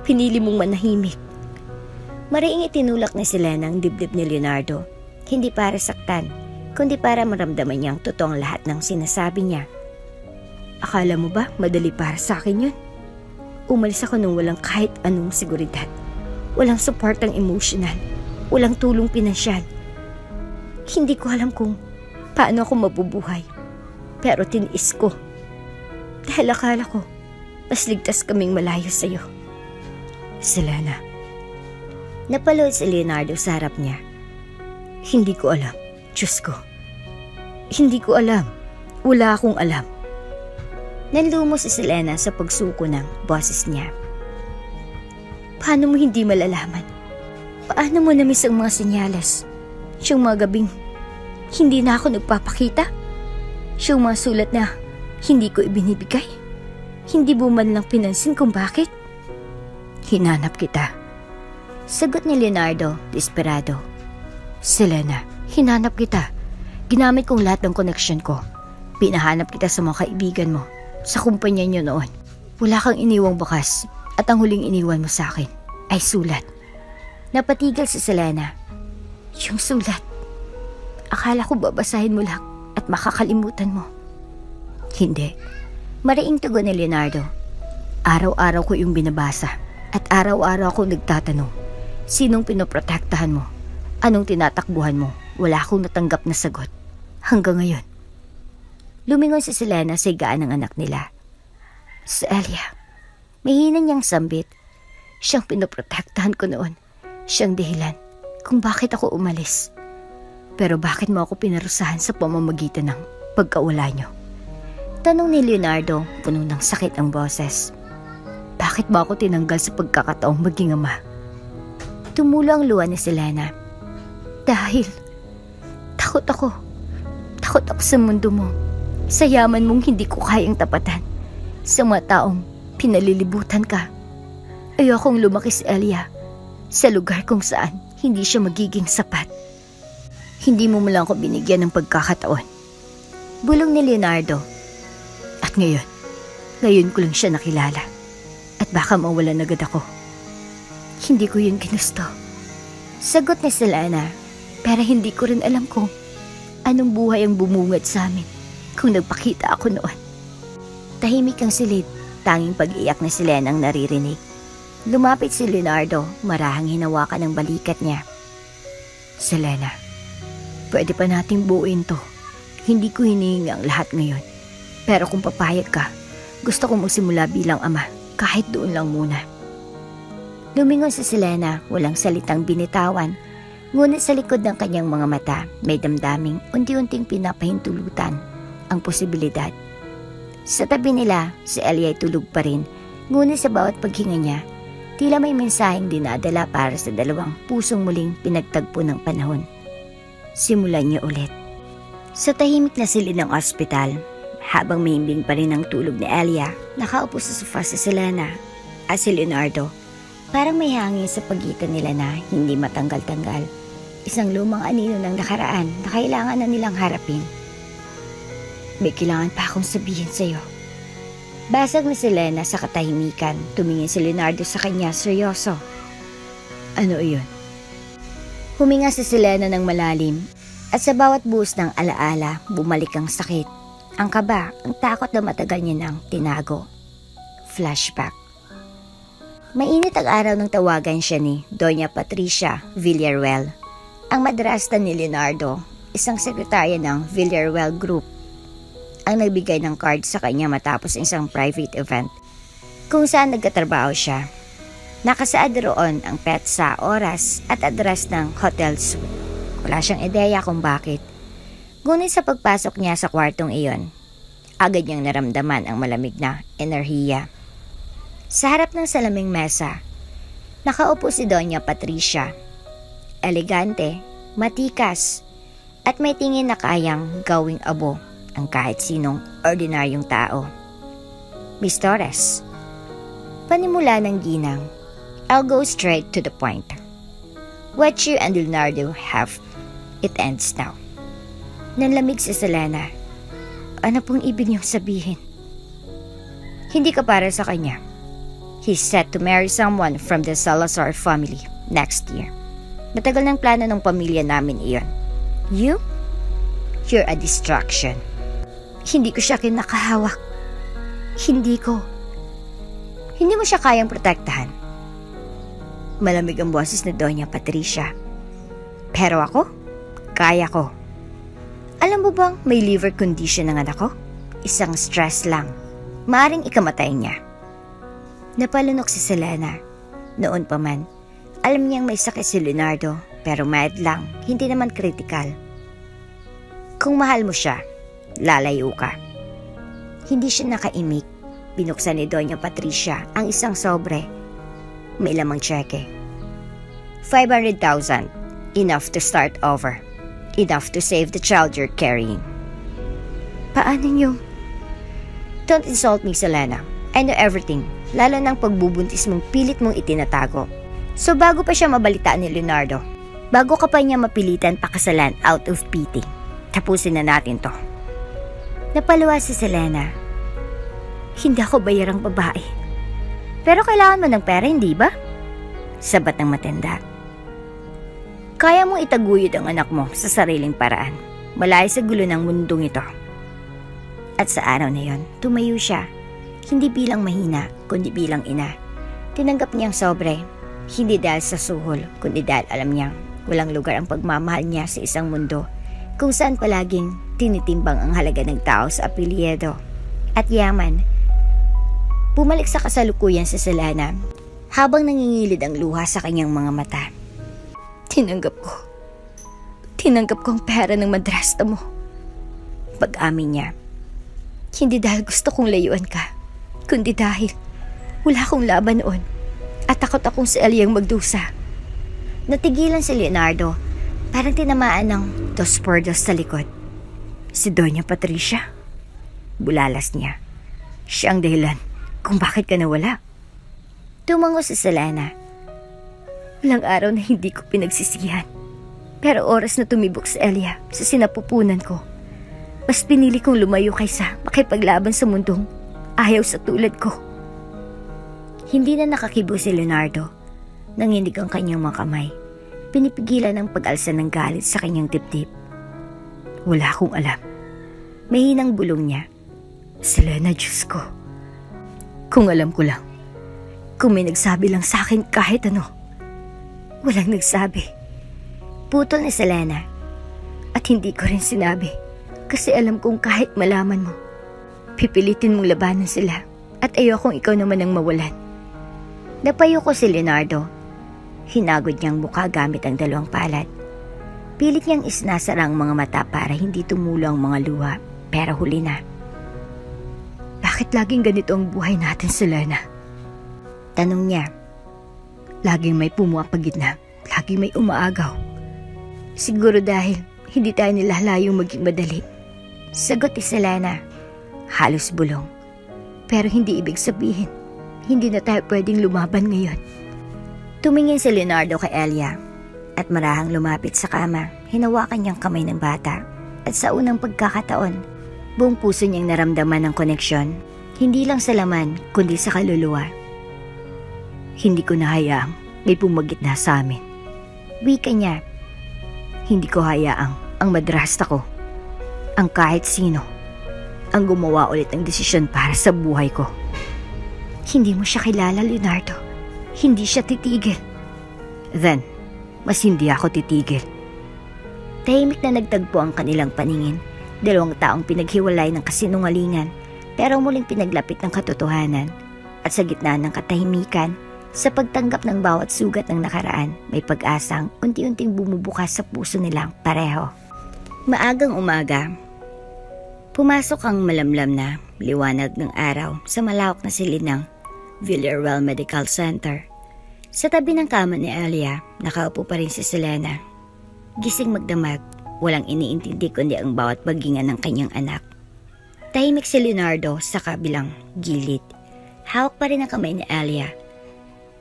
pinili mong manahimik. Mariing itinulak ni Selena ang dibdib ni Leonardo, hindi para saktan, kundi para maramdaman niyang totoong lahat ng sinasabi niya. Akala mo ba madali para sa akin yun? Umalis ako nung walang kahit anong seguridad, walang suportang emosyonal, walang tulong pinansyal. Hindi ko alam kung paano ako mabubuhay, pero tiniis ko. Dahil akala ko, mas ligtas kaming malayo sa'yo. Selena. Napalood si Leonardo sa harap niya. Hindi ko alam. Diyos ko. Hindi ko alam. Wala akong alam. Nanlumo si Selena sa pagsuko ng boses niya. Paano mo hindi malalaman? Paano mo namiss ang mga senyales? Siyang mga gabing hindi na ako nagpapakita? Siyang mga sulat na hindi ko ibinibigay? Hindi mo man lang pinansin kung bakit? Hinanap kita. Sagot ni Leonardo, desperado. Selena, hinanap kita. Ginamit kong lahat ng koneksyon ko. Pinahanap kita sa mga kaibigan mo, sa kumpanya niyo noon. Wala kang iniwang bakas at ang huling iniwan mo sa akin ay sulat. Napatigil si Selena. Yung sulat. Akala ko babasahin mo lang at makakalimutan mo. Hindi. Mariing tugon ni Leonardo. Araw-araw ko yung binabasa at araw-araw ako nagtatanong. Sinong pinoprotektahan mo? Anong tinatakbuhan mo? Wala akong natanggap na sagot. Hanggang ngayon. Lumingon si Selena sa higaan ng anak nila. Si Alia. Mahina niyang sambit. Siyang pinoprotektahan ko noon. Siyang dahilan kung bakit ako umalis. Pero bakit mo ako pinarusahan sa pamamagitan ng pagkawala niyo? Tanong ni Leonardo, puno ng sakit ang boses. Bakit ba ako tinanggal sa pagkakataong maging ama? Tumulo ang luha ni Selena. Dahil takot ako. Takot ako sa mundo mo. Sa yaman mong hindi ko kayang tapatan. Sa mga taong pinalilibutan ka. Ayokong lumaki si Alia sa lugar kung saan hindi siya magiging sapat. Hindi mo lang ako binigyan ng pagkakataon. Bulong ni Leonardo. At ngayon ko lang siya nakilala. At baka mawalan agad ako. Hindi ko yun ginusto. Sagot ni Selena, pero hindi ko rin alam kung Anong buhay ang bumungad sa amin kung nagpakita ako noon? Tahimik ang silid, tanging pag-iyak ni Selena ang naririnig. Lumapit si Leonardo, marahang hinawakan ng balikat niya. Selena, pwede pa nating buuin to. Hindi ko hinihingi ang lahat ngayon. Pero kung papayag ka, gusto kong magsimula bilang ama, kahit doon lang muna. Lumingon si Selena, walang salitang binitawan, ngunit sa likod ng kanyang mga mata, may damdaming unti-unting pinapahintulutan ang posibilidad. Sa tabi nila, si Elia ay tulog pa rin, ngunit sa bawat paghinga niya, tila may mensaheng dinadala para sa dalawang pusong muling pinagtagpo ng panahon. Simulan niyo ulit. Sa tahimik na silid ng ospital, habang mahimbing pa rin ang tulog ni Elia, nakaupo sa sofa si Selena at si Leonardo. Parang may hangin sa pagitan nila na hindi matanggal-tanggal. Isang lumang anino ng nakaraan na kailangan na nilang harapin. May kailangan pa akong sabihin sa'yo. Basag ni Selena sa katahimikan, tumingin si Leonardo sa kanya seryoso. Ano iyon? Huminga si Selena ng malalim at sa bawat buhos ng alaala, bumalik ang sakit. Ang kaba, ang takot na matagal niya nang tinago. Flashback. Mainit ang araw nang tawagan siya ni Doña Patricia Villaruel, ang madrasta ni Leonardo, isang sekretarya ng Villaruel Group, ang nagbigay ng card sa kanya matapos isang private event kung saan nagkatrabaho siya. Nakasaad roon ang petsa, oras at address ng hotel suite. Wala siyang ideya kung bakit. Ngunit sa pagpasok niya sa kwartong iyon, agad niyang naramdaman ang malamig na enerhiya. Sa harap ng salaming mesa, nakaupo si Doña Patricia. Elegante, matikas, at may tingin na kayang gawing abo ang kahit sinong ordinaryong tao. Miss Torres, panimula ng ginang, I'll go straight to the point. What you and Leonardo have, it ends now. Nanlamig si Selena. Ano pong ibig niyong sabihin? Hindi ka para sa kanya. He's set to marry someone from the Salazar family next year. Matagal ng plano ng pamilya namin iyon. You? You're a distraction. Hindi ko siya kinakahawak. Hindi mo siya kayang protektahan. Malamig ang boses ni Doña Patricia. Pero ako? Kaya ko. Alam mo bang may liver condition ng anak ko? Isang stress lang. Maaring ikamatay niya. Napalunok si Selena. Noon pa man, alam niyang may sakit si Leonardo, pero mild lang, hindi naman critical. Kung mahal mo siya, lalayo ka. Hindi siya nakaimik. Binuksan ni Doña Patricia ang isang sobre. May lamang tseke. 500,000. Enough to start over. Enough to save the child you're carrying. Paano niyo? Don't insult me, Selena. I know everything, lalo ng pagbubuntis mong pilit mong itinatago. So bago pa siya mabalitaan ni Leonardo, bago ka pa niya mapilitan pakasalan out of pity, tapusin na natin to. Napaluwa si Selena. Hindi ako bayarang babae. Pero kailangan mo ng pera, hindi ba? Sabat ng matanda. Kaya mong itaguyod ang anak mo sa sariling paraan, malayo sa gulo ng mundong ito. At sa araw na yon, tumayo siya, hindi bilang mahina, kundi bilang ina. Tinanggap niyang sobre, hindi dahil sa suhol, kundi dahil alam niyang walang lugar ang pagmamahal niya sa isang mundo kung saan palaging tinitimbang ang halaga ng tao sa apelyido at yaman. Bumalik sa kasalukuyan si Selena habang nangingilid ang luha sa kanyang mga mata. Tinanggap ko ang pera ng madrasta mo. Pag-amin niya, hindi dahil gusto kong layuan ka, kundi dahil wala akong laban noon at takot akong si Eliang magdusa. Natigilan si Leonardo, parang tinamaan ng dos por dos sa likod. Si Doña Patricia. Bulalas niya. Siya ang dahilan kung bakit ka nawala. Tumango si Selena. Walang araw na hindi ko pinagsisihan. Pero oras na tumibok si Elia sa sinapupunan ko, mas pinili kong lumayo kaysa makipaglaban sa mundong ayaw sa tulad ko. Hindi na nakakibo si Leonardo. Nanginig ang kanyang mga kamay. Pinipigilan ang pag-alsa ng galit sa kanyang dibdib. Wala akong alam. Mahinang bulong niya. Selena, Diyos ko. Kung alam ko lang. Kung may nagsabi lang sa akin kahit ano. Walang nagsabi. Putol ni Selena. At hindi ko rin sinabi. Kasi alam kong kahit malaman mo, pipilitin mong labanan sila. At ayokong ikaw naman ang mawalan. Napayo ko si Leonardo. Hinagod niyang mukha gamit ang dalawang palad. Pilit niyang isnasara ang mga mata para hindi tumulo ang mga luha. Pero huli na. Bakit laging ganito ang buhay natin, Selena? Tanong niya. Laging may pumapagitna. Laging may umaagaw. Siguro dahil hindi tayo nilalayong maging madali. Sagot ni Selena. Halos bulong. Pero hindi ibig sabihin, hindi na tayo pwedeng lumaban ngayon. Tumingin si Leonardo kay Elia at marahang lumapit sa kama. Hinawakan niyang kamay ng bata at sa unang pagkakataon, buong puso niyang naramdaman ang koneksyon. Hindi lang sa laman, kundi sa kaluluwa. Hindi ko nahayaang may pumagitna sa amin. Wika niya. Hindi ko hayaang ang madrasta ko, ang kahit sino, ang gumawa ulit ng desisyon para sa buhay ko. Hindi mo siya kilala, Leonardo. Hindi siya titigil. Then, mas hindi ako titigil. Tahimik na nagtagpo ang kanilang paningin. Dalawang taong pinaghiwalay ng kasinungalingan, pero muling pinaglapit ng katotohanan. At sa gitna ng katahimikan, sa pagtanggap ng bawat sugat ng nakaraan, may pag-asang unti-unting bumubukas sa puso nilang pareho. Maagang umaga, pumasok ang malamlam na liwanag ng araw sa malawak na silid ng Villarreal Medical Center. Sa tabi ng kama ni Elia, nakaupo pa rin si Selena. Gising magdamag, walang iniintindi kundi ang bawat paghinga ng kanyang anak. Tahimik si Leonardo sa kabilang gilid. Hawak pa rin ang kamay ni Elia.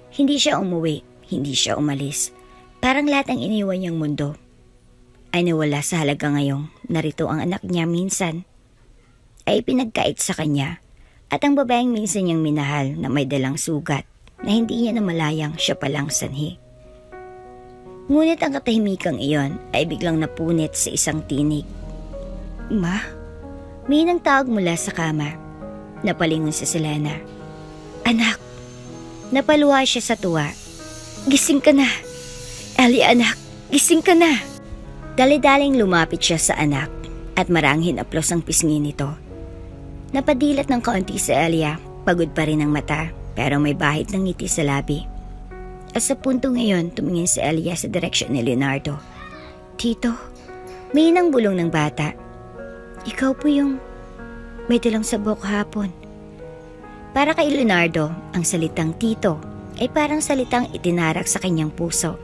Hindi siya umuwi, hindi siya umalis. Parang lahat ng iniwan niyang mundo ay nawala sa halaga ngayong narito ang anak niya minsan ay pinagkait sa kanya at ang babaeng minsan niyang minahal na may dalang sugat na hindi niya namalayang siya palang sanhi. Ngunit ang katahimikang iyon ay biglang napunit sa isang tinig. Ma? May nang tawag mula sa kama. Napalingon si Selena. Anak! Napaluha siya sa tuwa. Gising ka na! Elia, anak! Gising ka na! Dali-daling lumapit siya sa anak at maranghin aplos ang pisngi nito. Napadilat ng kaunti si Elia, pagod pa rin ang mata pero may bahid ng ngiti sa labi. At sa punto ngayon, tumingin si Elia sa direksyon ni Leonardo. Tito, may inang bulong ng bata. Ikaw po yung may dalang sabok hapon. Para kay Leonardo, ang salitang tito ay parang salitang itinarak sa kanyang puso.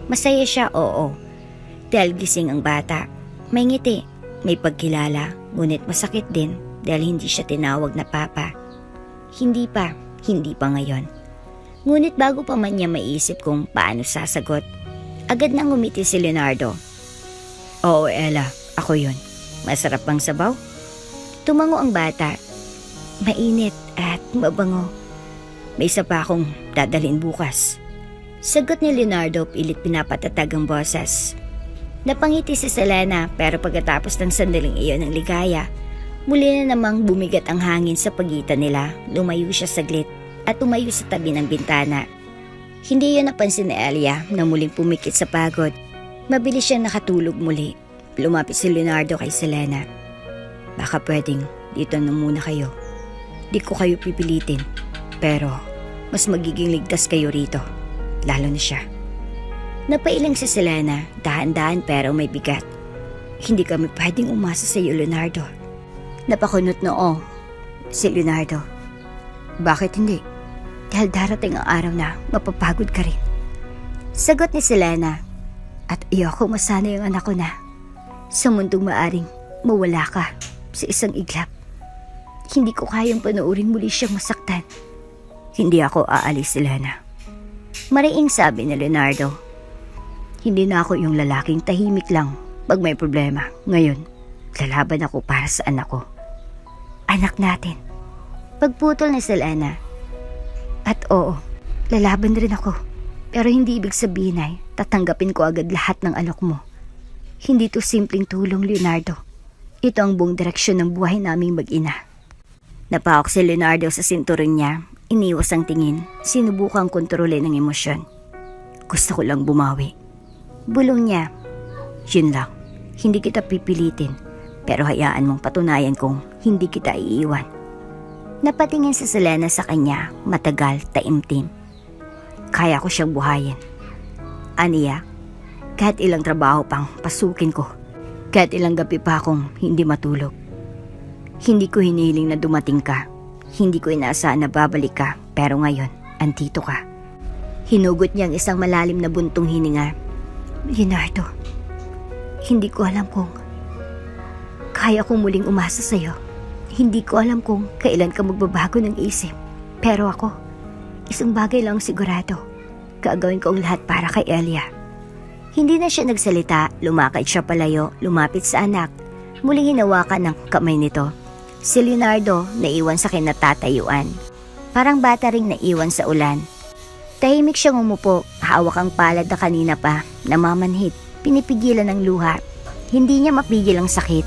Masaya siya, oo. Dahil gising ang bata. May ngiti, may pagkilala, ngunit masakit din dahil hindi siya tinawag na papa. Hindi pa ngayon. Ngunit bago pa man niya maisip kung paano sasagot, agad nang ngumiti si Leonardo. Oo, Ella, ako yun. Masarap bang sabaw? Tumango ang bata. Mainit at mabango. May isa pa akong dadalhin bukas. Sagot ni Leonardo, pilit pinapatatag ang boses. Napangiti si Selena pero pagkatapos ng sandaling iyon ng ligaya, muli na namang bumigat ang hangin sa pagitan nila. Lumayo siya saglit at tumayo sa tabi ng bintana. Hindi yun napansin ni Elia na muling pumikit sa pagod. Mabilis siyang nakatulog muli. Lumapit si Leonardo kay Selena. Baka pwedeng dito na muna kayo. Di ko kayo pipilitin, pero mas magiging ligtas kayo rito, lalo na siya. Napailang si Selena, dahan-dahan pero may bigat. Hindi kami pwedeng umasa sa iyo, Leonardo. Napakunot noo si Leonardo. Bakit hindi? Dahil darating ang araw na mapapagod ka rin. Sagot ni Selena. At ayoko masanay ang anak ko na sa mundong maaring mawala ka sa isang iglap. Hindi ko kayang panoorin muli siyang masaktan. Hindi ako aalis, Selena. Mariing sabi ni Leonardo. Hindi na ako yung lalaking tahimik lang pag may problema. Ngayon, lalaban ako para sa anak ko. Anak natin. Pagputol ni Selena. At oo, lalaban rin ako. Pero hindi ibig sabihin ay tatanggapin ko agad lahat ng alok mo. Hindi to simpleng tulong, Leonardo. Ito ang buong direksyon ng buhay naming mag-ina. Napahok si Leonardo sa sinturon niya, iniwas ang tingin, sinubukang kontrolin ang emosyon. Gusto ko lang bumawi. Bulong niya. Yun lang, hindi kita pipilitin, pero hayaan mong patunayan kong hindi kita iiwan. Napatingin si Selena sa kanya, matagal, taimtim. Kaya ko siyang buhayin. Aniya, kahit ilang trabaho pang pasukin ko, kahit ilang gabi pa akong hindi matulog. Hindi ko hiniling na dumating ka. Hindi ko inaasahan na babalik ka, pero ngayon, andito ka. Hinugot niya ang isang malalim na buntong hininga. Leonardo, hindi ko alam kung kaya kong muling umasa sa'yo. Hindi ko alam kung kailan ka magbabago ng isip. Pero ako, isang bagay lang sigurado. Gagawin ko ang lahat para kay Elia. Hindi na siya nagsalita, lumakad siya palayo, lumapit sa anak. Muling hinawakan ng kamay nito. Si Leonardo naiwan sa kinatatayuan. Parang bata ring naiwan sa ulan. Tahimik siyang umupo, hawak ang palad na kanina pa, namamanhid, pinipigilan ng luha. Hindi niya mapigil ang sakit,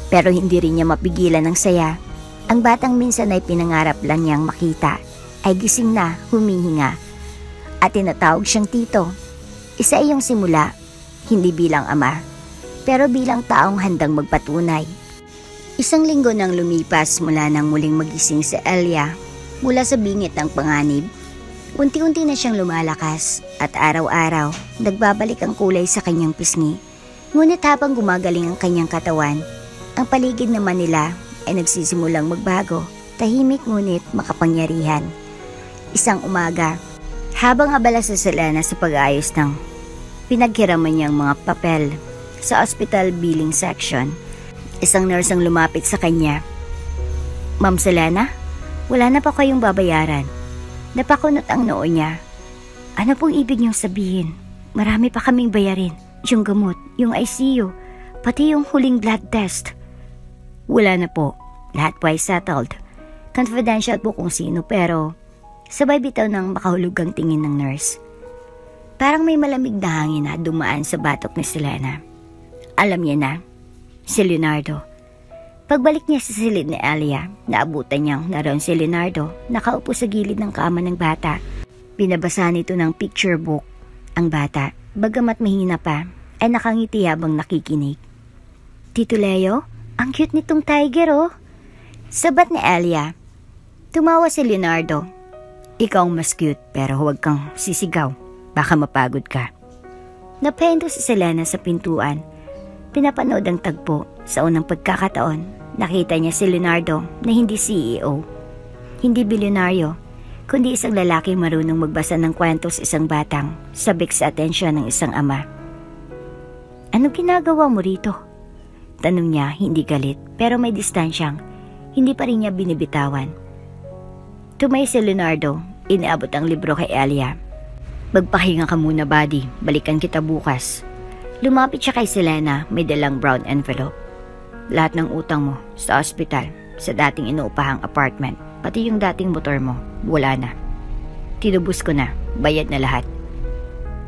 pero hindi rin niya mapigilan ang saya. Ang batang minsan ay pinangarap lang niyang makita, ay gising na, humihinga. At tinatawag siyang tito. Isa iyong simula, hindi bilang ama, pero bilang taong handang magpatunay. Isang linggo nang lumipas mula nang muling magising si Elia mula sa bingit ng panganib. Unti-unti na siyang lumalakas at araw-araw nagbabalik ang kulay sa kanyang pisngi. Ngunit habang gumagaling ang kanyang katawan, ang paligid naman nila ay nagsisimulang magbago, tahimik ngunit makapangyarihan. Isang umaga, habang abala si Selena sa pag-ayos ng pinaghiraman niyang mga papel sa hospital billing section, isang nurse ang lumapit sa kanya. Ma'am Selena, wala na pa kayong babayaran. Napakunot ang noo niya. Ano pong ibig niyong sabihin? Marami pa kaming bayarin. Yung gamot, yung ICU, pati yung huling blood test. Wala na po. Lahat po ay settled. Confidential po kung sino, pero sabay bitaw ng makahulugang tingin ng nurse. Parang may malamig na hangin na dumaan sa batok ni Selena. Alam niya na, si Leonardo. Pagbalik niya sa silid ni Elia, naabutan niyang naroon si Leonardo, nakaupo sa gilid ng kama ng bata. Binabasa nito ng picture book. Ang bata, bagamat mahina pa, ay nakangiti habang nakikinig. Tito Leo, ang cute nitong tiger oh. Sabat ni Elia. Tumawa si Leonardo. Ikaw ang mas cute, pero huwag kang sisigaw. Baka mapagod ka. Napendo si Selena sa pintuan. Pinapanood ang tagpo. Sa unang pagkakataon, nakita niya si Leonardo na hindi CEO, hindi bilyonaryo, kundi isang lalaki marunong magbasa ng kwento sa isang batang, sabik sa atensyon ng isang ama. Ano ginagawa mo rito? Tanong niya, hindi galit, pero may distansyang, hindi pa rin niya binibitawan. Tumay si Leonardo, inaabot ang libro kay Elia. Magpahinga ka muna, buddy, balikan kita bukas. Lumapit siya kay Selena, may dalang brown envelope. Lahat ng utang mo sa ospital, sa dating inuupahang apartment, pati yung dating motor mo, wala na. Tinubos ko na, bayad na lahat.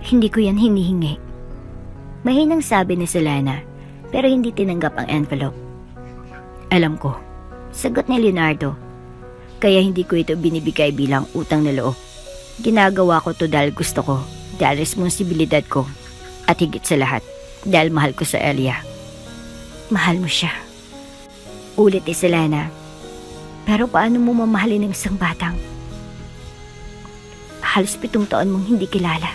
Hindi ko yan hinihingi. Mahinang sabi ni Selena, pero hindi tinanggap ang envelope. Alam ko, sagot ni Leonardo, kaya hindi ko ito binibigay bilang utang na loob. Ginagawa ko to dahil gusto ko, dahil responsibilidad ko, at higit sa lahat, dahil mahal ko sa Elia. Mahal mo siya. Ulit ni Selena. Pero paano mo mamahalin ng isang batang halos 7 taon mong hindi kilala?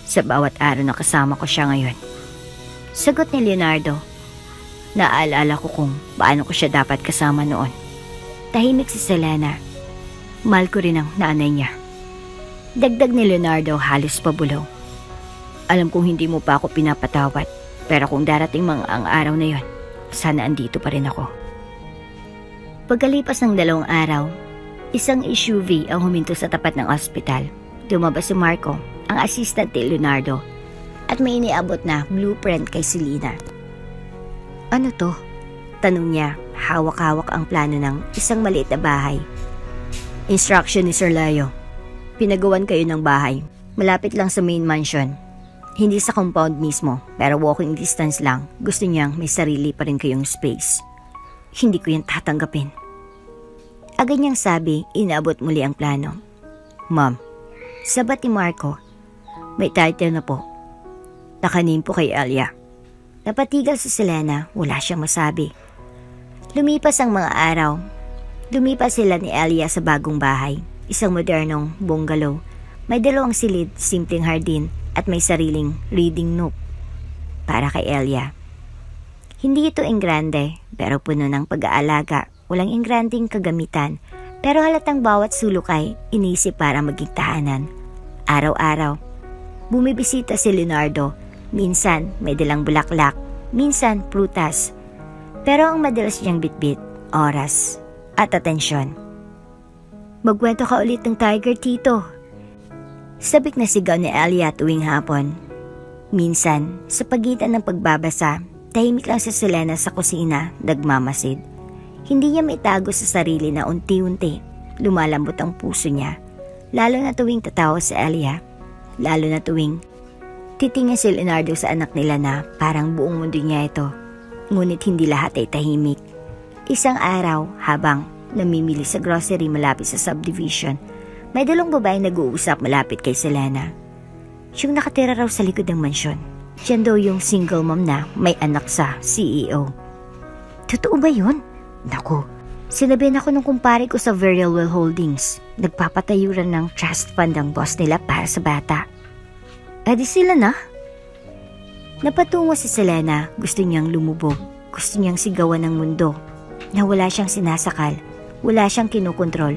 Sa bawat araw na kasama ko siya ngayon. Sagot ni Leonardo. Naaalala ko kung paano ko siya dapat kasama noon. Tahimik si Selena. Mahal ko rin ang nanay niya. Dagdag ni Leonardo halos pabulong. Alam kong hindi mo pa ako pinapatawad, pero kung darating ang araw na yon, sana andito pa rin ako. Pagkalipas ng 2 araw, isang SUV ang huminto sa tapat ng ospital. Lumabas si Marco, ang assistant ni Leonardo, at may iniabot na blueprint kay Selena. Ano to? Tanong niya, hawak-hawak ang plano ng isang maliit na bahay. Instruction ni Sir Leo. Pinagawan kayo ng bahay, malapit lang sa main mansion. Hindi sa compound mismo, pero walking distance lang. Gusto niyang may sarili pa rin kayong space. Hindi ko yan tatanggapin. Agad niyang sabi, inaabot muli ang plano. Ma'am, sabat ni Marco. May title na po. Nakanim po kay Elia. Napatigal si Selena, wala siyang masabi. Lumipas ang mga araw. Lumipas sila ni Elia sa bagong bahay. Isang modernong bungalow. May 2 silid, simpleng hardin at may sariling reading nook para kay Elia. Hindi ito enggrande pero puno ng pag-aalaga. Walang engranding kagamitan pero halatang bawat sulok ay inisip para maging tahanan. Araw-araw, bumibisita si Leonardo. Minsan may dalang bulaklak, minsan prutas. Pero ang madalas niyang bitbit, oras at atensyon. Magkwento ka ulit ng tiger, Tito. Sabik na sigaw ni Elia tuwing hapon. Minsan, sa pagitan ng pagbabasa, tahimik lang si Selena sa kusina, nagmamasid. Hindi niya maitago sa sarili na unti-unti, lumalambot ang puso niya. Lalo na tuwing tatawa si Elia. Lalo na tuwing titingin si Leonardo sa anak nila na parang buong mundo niya ito. Ngunit hindi lahat ay tahimik. Isang araw, habang namimili sa grocery malapit sa subdivision, may 2 babaeng nag-uusap malapit kay Selena. Yung nakatira raw sa likod ng mansyon. Siya daw yung single mom na may anak sa CEO. Totoo ba yun? Naku, sinabihan ako ng kumpare ko sa Verialwell Holdings. Nagpapatayuran ng trust fund ang boss nila para sa bata. Di sila na? Napatungo si Selena, gusto niyang lumubog. Gusto niyang sigawan ng mundo. Na wala siyang sinasakal, wala siyang kinukontrol.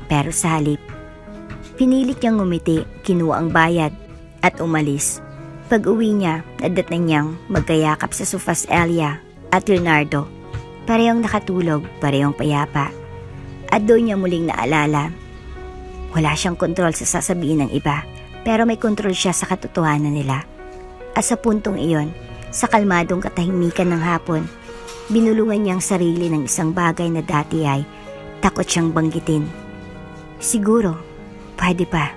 Pero sa halip, pinilit niyang ngumiti, kinuha ang bayad at umalis. Pag-uwi niya, nadatnan niyang magkayakap sa sofa si Elia at Leonardo. Parehong nakatulog, parehong payapa. At doon niya muling naalala. Wala siyang kontrol sa sasabihin ng iba, pero may kontrol siya sa katotohanan nila. At sa puntong iyon, sa kalmadong katahimikan ng hapon, binulungan niyang sarili ng isang bagay na dati ay takot siyang banggitin. Siguro, pwede pa.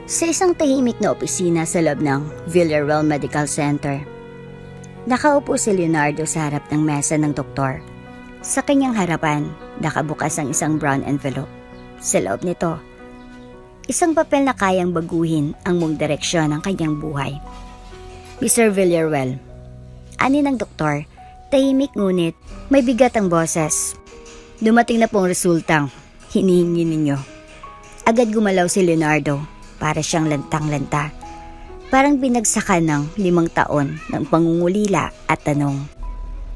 Sa isang tahimik na opisina sa loob ng Villarreal Medical Center, nakaupo si Leonardo sa harap ng mesa ng doktor. Sa kanyang harapan, nakabukas ang isang brown envelope. Sa loob nito, isang papel na kayang baguhin ang buong direksyon ng kanyang buhay. Mr. Villarreal, ani ng doktor, tahimik ngunit may bigat ang boses. Dumating na pong resultang hinihingi ninyo. Agad gumalaw si Leonardo para siyang lantang-lanta. Parang binagsakan ng 5 taon ng pangungulila at tanong.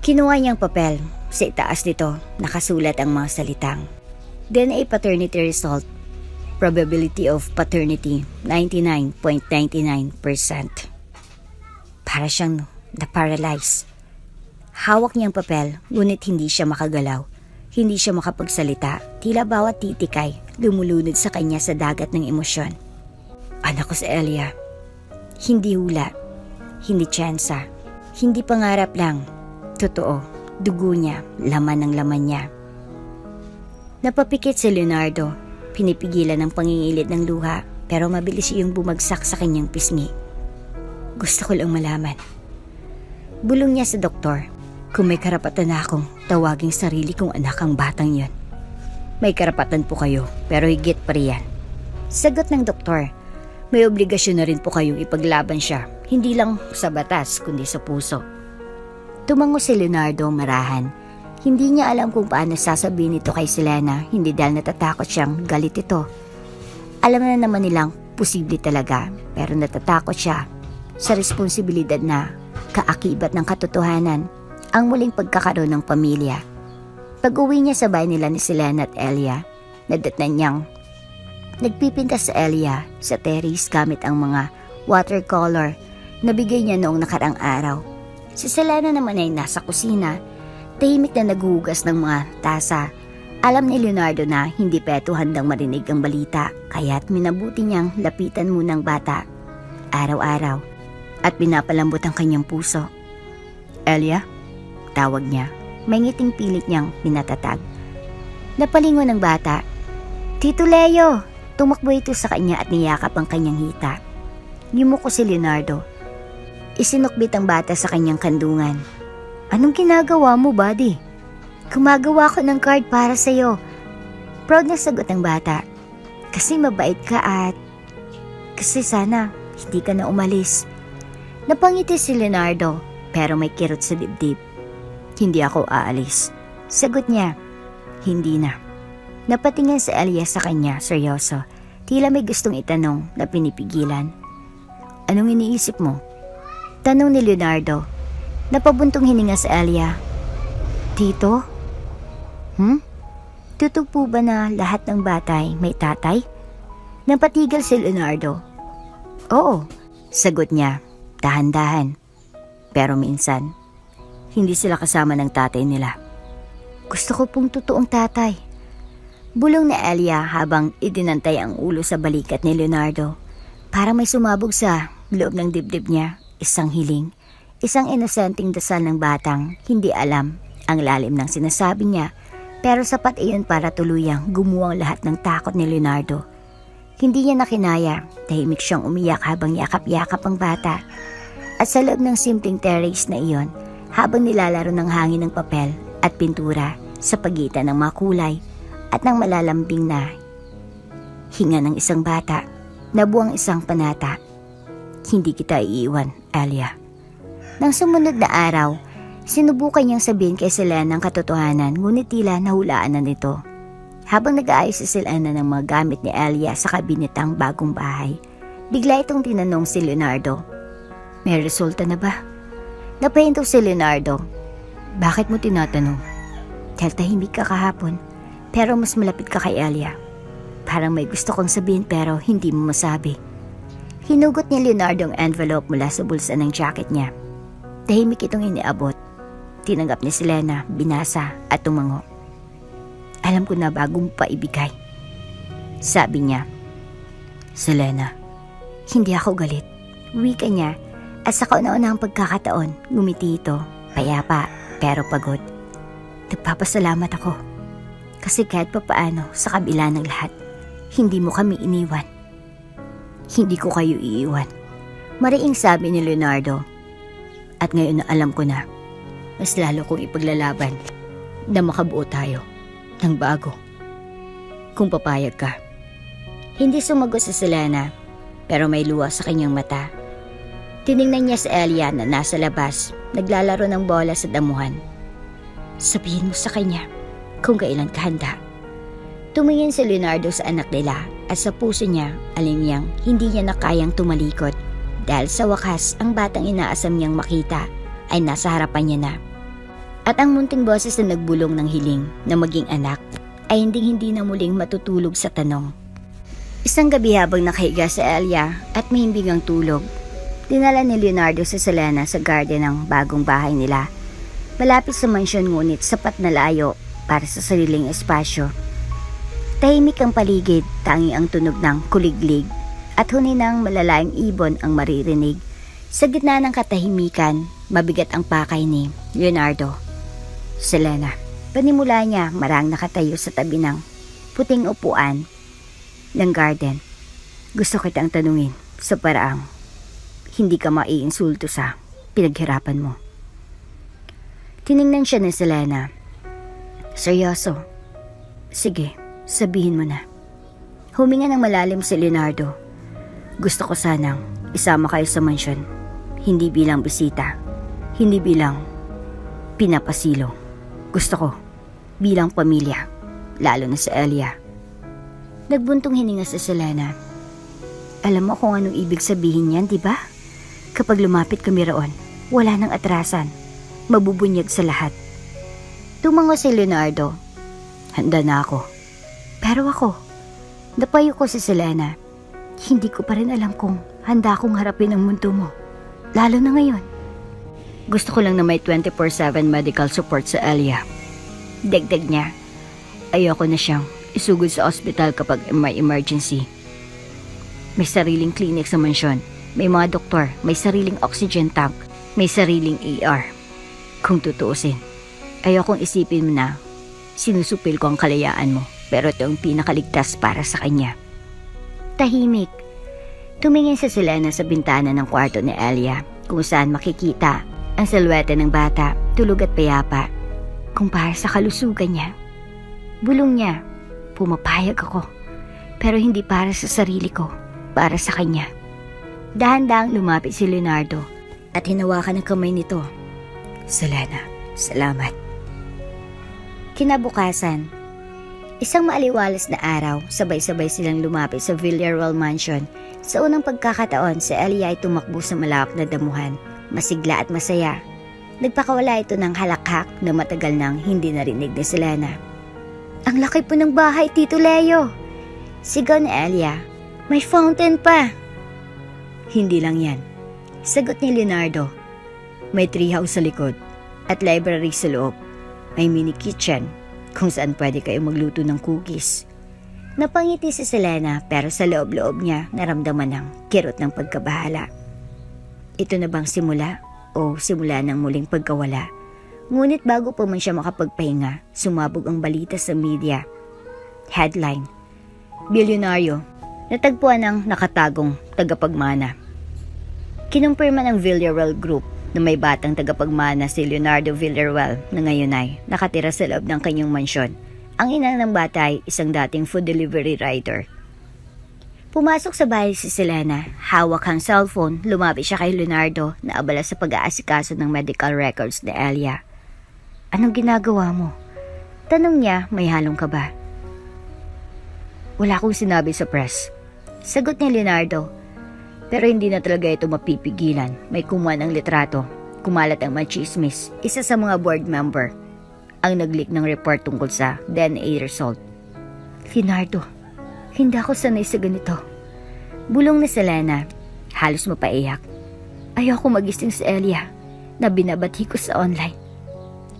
Kinuha niyang papel. Sa itaas nito, nakasulat ang mga salitang DNA paternity result. Probability of paternity 99.99%. Para siyang na-paralyze. Hawak niyang papel, ngunit hindi siya makagalaw. Hindi siya makapagsalita. Tila bawat titik ay lumulunod sa kanya sa dagat ng emosyon. Anak ko si Elia. Hindi hula. Hindi tsansa. Hindi pangarap lang. Totoo. Dugo niya. Laman ng laman niya. Napapikit si Leonardo. Pinipigilan ng pangingilid ng luha, pero mabilis iyong bumagsak sa kanyang pisngi. Gusto ko lang malaman. Bulong niya sa doktor. Kung may karapatan na akong tawaging sarili kong anak ang batang yon. May karapatan po kayo, pero higit pa riyan. Sagot ng doktor. May obligasyon na rin po kayong ipaglaban siya, hindi lang sa batas kundi sa puso. Tumango si Leonardo marahan. Hindi niya alam kung paano sasabihin ito kay Selena, hindi dahil natatakot siyang galit ito. Alam na naman nilang posible talaga, pero natatakot siya sa responsibilidad na kaakibat ng katotohanan ang muling pagkakaroon ng pamilya. Pag-uwi niya sa bahay nila ni Selena at Elia, nadatnan niyang nagpipinta sa Elia sa terrace gamit ang mga watercolor na bigay niya noong nakarang araw. Si Selena naman ay nasa kusina, tahimik na naghuhugas ng mga tasa. Alam ni Leonardo na hindi pa ito handang marinig ang balita, kaya't minabuti niyang lapitan muna ang bata araw-araw at pinapalambot ang kanyang puso. Elia? Tawag niya. May ngiting pilit niyang pinatatag. Napalingon ng bata. Tito Leo! Tumakbo ito sa kanya at niyakap ang kanyang hita. Yumuko si Leonardo. Isinukbit ang bata sa kanyang kandungan. Anong ginagawa mo, buddy? Gumagawa ko ng card para sa'yo. Proud na sagot ng bata. Kasi mabait ka at... Kasi sana hindi ka na umalis. Napangiti si Leonardo pero may kirot sa dibdib. Hindi ako aalis. Sagot niya. Hindi na. Napatingin si Elia sa kanya, seryoso. Tila may gustong itanong na pinipigilan. Anong iniisip mo? Tanong ni Leonardo. Napabuntong hininga si Elia. Tito? Tutog po ba na lahat ng batay may tatay? Napatigil si Leonardo. Oo, sagot niya, dahan-dahan. Pero minsan, hindi sila kasama ng tatay nila. Gusto ko pong totoong tatay. Bulong ni Elia habang idinantay ang ulo sa balikat ni Leonardo. Para may sumabog sa loob ng dibdib niya, isang hiling, isang inosenteng dasal ng batang hindi alam ang lalim ng sinasabi niya. Pero sapat iyon para tuluyang gumuwang lahat ng takot ni Leonardo. Hindi niya nakinaya, tahimik siyang umiyak habang yakap-yakap ang bata. At sa loob ng simpleng terrace na iyon, habang nilalaro ng hangin ng papel at pintura sa pagitan ng mga kulay at ng malalambing na hinga ng isang bata, nabuang isang panata. Hindi kita iiwan, Elia. Nang sumunod na araw, sinubukan niyang sabihin kay Selena ang katotohanan, ngunit tila nahulaan na nito. Habang nag-aayos si Selena ng mga gamit ni Elia sa kabinetang bagong bahay, bigla itong tinanong si Leonardo. May resulta na ba? Napahinto si Leonardo. Bakit mo tinatanong? Dahil tahimik ka kahapon, pero mas malapit ka kay Elia. Parang may gusto kong sabihin pero hindi mo masabi. Hinugot ni Leonardo ang envelope mula sa bulsa ng jacket niya. Tahimik itong iniabot. Tinanggap ni Selena, binasa at tumango. Alam ko na bagong paibigay. Sabi niya. Selena, hindi ako galit. Wika niya at sa kauna-unahang pagkakataon, ngumiti ito, payapa pero pagod. Nagpapasalamat ako. Kasi kahit papaano sa kabila ng lahat, hindi mo kami iniwan. Hindi ko kayo iiwan. Mariing sabi ni Leonardo. At ngayon na alam ko na, mas lalo kong ipaglalaban na makabuo tayo ng bago. Kung papayag ka. Hindi sumagot si Selena, pero may luha sa kanyang mata. Tiningnan niya si Elia na nasa labas, naglalaro ng bola sa damuhan. Sabihin mo sa kanya kung kailan ka handa. Tumingin si Leonardo sa anak nila at sa puso niya, alam niyang hindi niya na kayang tumalikod dahil sa wakas ang batang inaasam niyang makita ay nasa harapan niya na. At ang munting boses na nagbulong ng hiling na maging anak ay hindi na muling matutulog sa tanong. Isang gabi habang nakahiga si Elia at mahimbing ang tulog, dinala ni Leonardo si Selena sa garden ng bagong bahay nila. Malapit sa mansyon ngunit sapat na layo para sa sariling espasyo. Tahimik ang paligid, tanging ang tunog ng kuliglig at huninang malalayang ibon ang maririnig. Sa gitna ng katahimikan, mabigat ang pakay ni Leonardo. Selena, panimula niya marang nakatayo sa tabi ng puting upuan ng garden. Gusto kitang tanungin sa paraang hindi ka maiinsulto sa pinaghirapan mo. Tiningnan siya ni Selena. Seryoso? Sige, sabihin mo na. Huminga ng malalim si Leonardo. Gusto ko sanang isama kayo sa mansyon. Hindi bilang bisita. Hindi bilang pinapasilong. Gusto ko bilang pamilya. Lalo na sa Elia. Nagbuntong hininga si Selena. Alam mo kung anong ibig sabihin yan, di ba? Kapag lumapit kami roon, wala nang atrasan. Mabubunyag sa lahat. Tumango si Leonardo. Handa na ako. Pero ako, napayo ko si Selena. Hindi ko pa rin alam kung handa akong harapin ang mundo mo. Lalo na ngayon. Gusto ko lang na may 24/7 medical support sa Elia. Dagdag niya. Ayoko na siyang isugod sa ospital kapag may emergency. May sariling clinic sa mansyon. May mga doktor, may sariling oxygen tank, may sariling ER. Kung tutuusin, ayokong isipin mo na sinusupil ko ang kalayaan mo, pero ito ang pinakaligtas para sa kanya. Tahimik. Tumingin si Selena sa bintana ng kwarto ni Elia, kung saan makikita ang silwete ng bata, tulog at payapa. Kung para sa kalusugan niya, bulong niya, pumapayag ako. Pero hindi para sa sarili ko, para sa kanya. Dahan-dahang lumapit si Leonardo at hinawakan ang kamay nito. Selena, salamat. Kinabukasan, isang maaliwalas na araw, sabay-sabay silang lumapit sa Villarreal Mansion. Sa unang pagkakataon, si Elia ay tumakbo sa malawak na damuhan, masigla at masaya. Nagpakawala ito ng halakhak na matagal nang hindi narinig ni Selena. Ang laki po ng bahay, Tito Leo! Sigaw ni Elia. May fountain pa! Hindi lang yan. Sagot ni Leonardo. May treehouse sa likod at library sa loob. May mini kitchen kung saan pwede kayo magluto ng cookies. Napangiti si Selena pero sa loob-loob niya naramdaman ng kirot ng pagkabahala. Ito na bang simula o simula ng muling pagkawala? Ngunit bago pa man siya makapagpahinga, sumabog ang balita sa media. Headline: Bilyonaryo, natagpuan ng nakatagong tagapagmana. Kinumpirma ng Villarreal Group na may batang tagapagmana si Leonardo Villarreal na ngayon ay nakatira sa loob ng kanyang mansyon. Ang ina ng bata ay isang dating food delivery rider. Pumasok sa bahay si Selena, hawak ang cellphone, lumapit siya kay Leonardo na abala sa pag-aasikaso ng medical records ni Elia. Anong ginagawa mo? Tanong niya, may halong kaba. Wala akong sinabi sa press. Sagot ni Leonardo. Pero hindi na talaga ito mapipigilan. May kumuha ng litrato. Kumalat ang machismis. Isa sa mga board member ang nag-leak ng report tungkol sa DNA result. Leonardo, hindi ako sanay sa ganito. Bulong ni Selena, halos mapaiyak. Ayoko magising sa Elia na binabati ko sa online.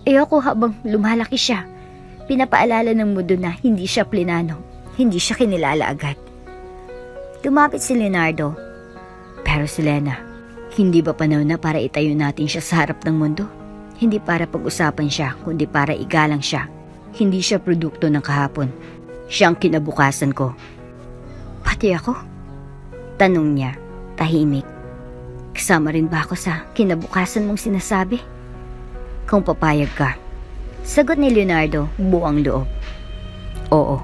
Ayoko habang lumalaki siya. Pinapaalala ng mundo na hindi siya plinano. Hindi siya kinilala agad. Lumapit si Leonardo. Pero Selena, hindi ba panahon na para itayo natin siya sa harap ng mundo? Hindi para pag-usapan siya, kundi para igalang siya. Hindi siya produkto ng kahapon. Siya ang kinabukasan ko. Pati ako? Tanong niya, tahimik. Kasama rin ba ako sa kinabukasan mong sinasabi? Kung papayag ka. Sagot ni Leonardo, buang loob. Oo.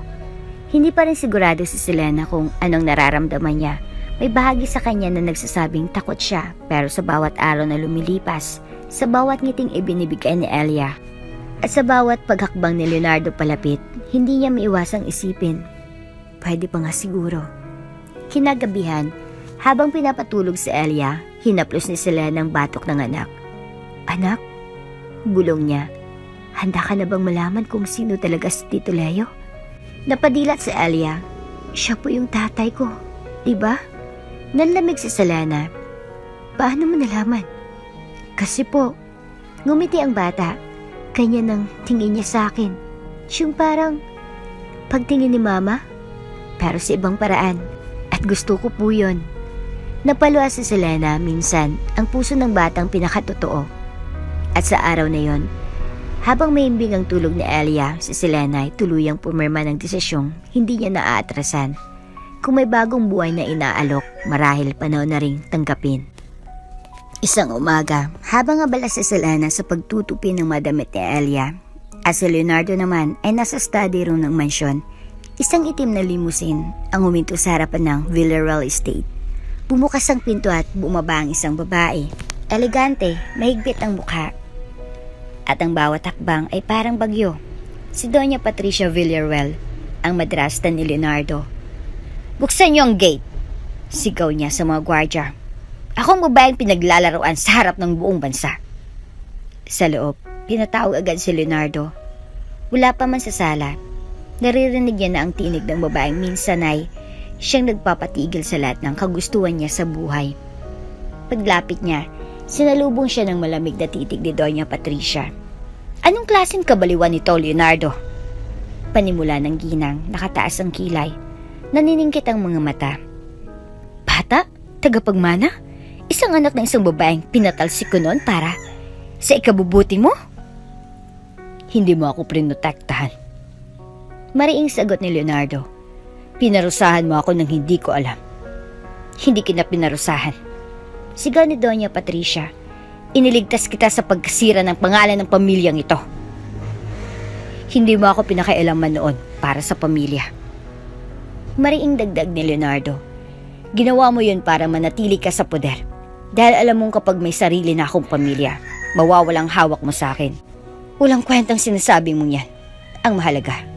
Hindi pa rin sigurado si Selena kung anong nararamdaman niya. May bahagi sa kanya na nagsasabing takot siya, pero sa bawat araw na lumilipas, sa bawat ngiting ibinibigay ni Elia, at sa bawat paghakbang ni Leonardo palapit, hindi niya maiwasang isipin. Pwede pa nga siguro. Kinagabihan, habang pinapatulog si Elia, hinaplos ni Selena ang batok ng anak. Anak? Bulong niya. Handa ka na bang malaman kung sino talaga si Tito Leo? Napadilat si Elia. Siya po yung tatay ko, diba? Nanlamig si Selena. Paano mo nalaman? Kasi po, ngumiti ang bata. Kanya nang tingin niya sa akin. Yung parang pagtingin ni Mama, pero sa ibang paraan. At gusto ko po yun. Napaluha si Selena minsan ang puso ng batang pinakatotoo. At sa araw na yon, habang mahimbing ang tulog ni Elia, si Selena ay tuluyang pumirma ng desisyong hindi niya naaatrasan. Kung may bagong buhay na inaalok, marahil panahon na ring tanggapin. Isang umaga, habang abala si Selena sa pagtutupi ng madamit ni Elia, at si Leonardo naman ay nasa study room ng mansyon, isang itim na limousine ang huminto sa harapan ng Villarreal Estate. Bumukas ang pinto at bumaba ang isang babae. Elegante, mahigpit ang mukha. At ang bawat hakbang ay parang bagyo. Si Doña Patricia Villarreal, ang madrasta ni Leonardo. Buksan niyo ang gate, sigaw niya sa mga gwardya. Ako ang babaeng pinaglalaroan sa harap ng buong bansa. Sa loob, pinatawag agad si Leonardo. Wala pa man sa sala, naririnig niya na ang tinig ng babaeng minsan ay siyang nagpapatigil sa lahat ng kagustuhan niya sa buhay. Paglapit niya, sinalubong siya ng malamig na titig ni Doña Patricia. Anong klaseng kabaliwan nito, Leonardo? Panimula ng ginang, nakataas ang kilay. Naniningkit ang mga mata. Bata? Tagapagmana? Isang anak ng isang babaeng pinatalsik ko noon para sa ikabubuti mo? Hindi mo ako prinotektahan. Mariing sagot ni Leonardo. Pinarusahan mo ako nang hindi ko alam. Hindi kita pinarusahan. Sigaw ni Doña Patricia. Iniligtas kita sa pagkasira ng pangalan ng pamilyang ito. Hindi mo ako pinakailaman noon para sa pamilya. Mariing dagdag ni Leonardo. Ginawa mo yun para manatili ka sa poder. Dahil alam mong kapag may sarili na akong pamilya, mawawalang hawak mo sa akin. Walang kwentang sinasabi mong yan. Ang mahalaga,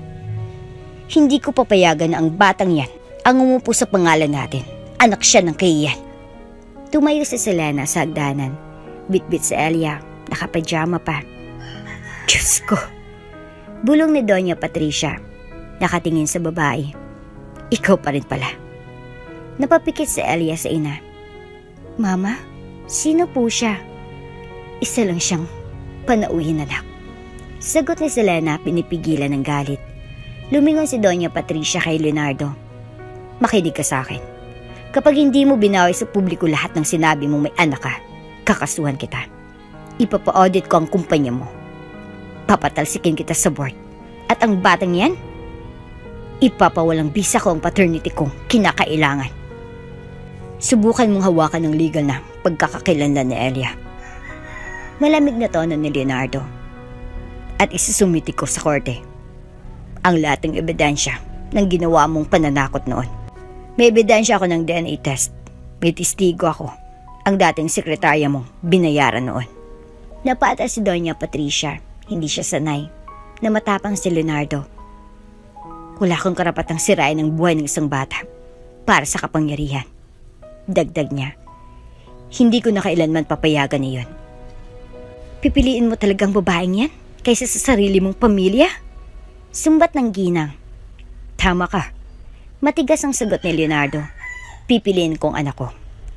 hindi ko papayagan na ang batang yan ang umupo sa pangalan natin. Anak siya ng Kaiyan. Tumayo si Selena sa hagdanan. Bitbit si Elia, nakapajama pa. Diyos ko. Bulong ni Doña Patricia. Nakatingin sa babae. Ikaw pa rin pala. Napapikit si Elia sa ina. Mama, sino po siya? Isa lang siyang panauhin anak. Sagot ni Selena, pinipigilan ng galit. Lumingon si Doña Patricia kay Leonardo. Makinig ka sa akin. Kapag hindi mo binawi sa publiko lahat ng sinabi mong may anak ka, kakasuhan kita. Ipapa-audit ko ang kumpanya mo. Papatalsikin kita sa board. At ang batang yan, ipapawalang bisa ko ang paternity kong kinakailangan. Subukan mong hawakan ng legal na pagkakakilanlan ni Elia. Malamig na tono ni Leonardo. At isusumiti ko sa korte ang lahat ng ebidensya ng ginawa mong pananakot noon. May ebidensya ako ng DNA test. May testigo ako. Ang dating sekretarya mong binayaran noon. Napata si Doña Patricia. Hindi siya sanay na matapang si Leonardo. Wala akong karapatang sirain ang buhay ng isang bata para sa kapangyarihan. Dagdag niya, hindi ko na kailanman papayagan niyon. Pipiliin mo talagang babaeng yan kaysa sa sarili mong pamilya? Sumbat ng ginang. Tama ka. Matigas ang sagot ni Leonardo. Pipiliin kong anak ko.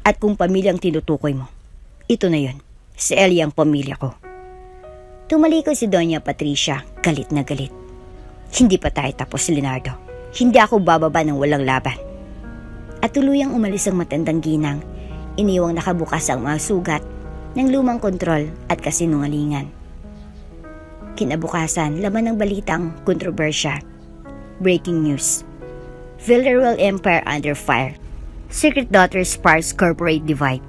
At kung pamilyang tinutukoy mo, ito na yun. Si Ellie ang pamilya ko. Tumalikod si Doña Patricia, galit na galit. Hindi pa tayo tapos, Leonardo. Hindi ako bababa ng walang laban. At tuluyang umalis ang matandang ginang. Iniwang nakabukas ang mga sugat ng lumang kontrol at kasinungalingan. Kinabukasan, laman ng balitang kontrobersya. Breaking news. Villarreal Empire under fire. Secret Daughter sparks corporate divide.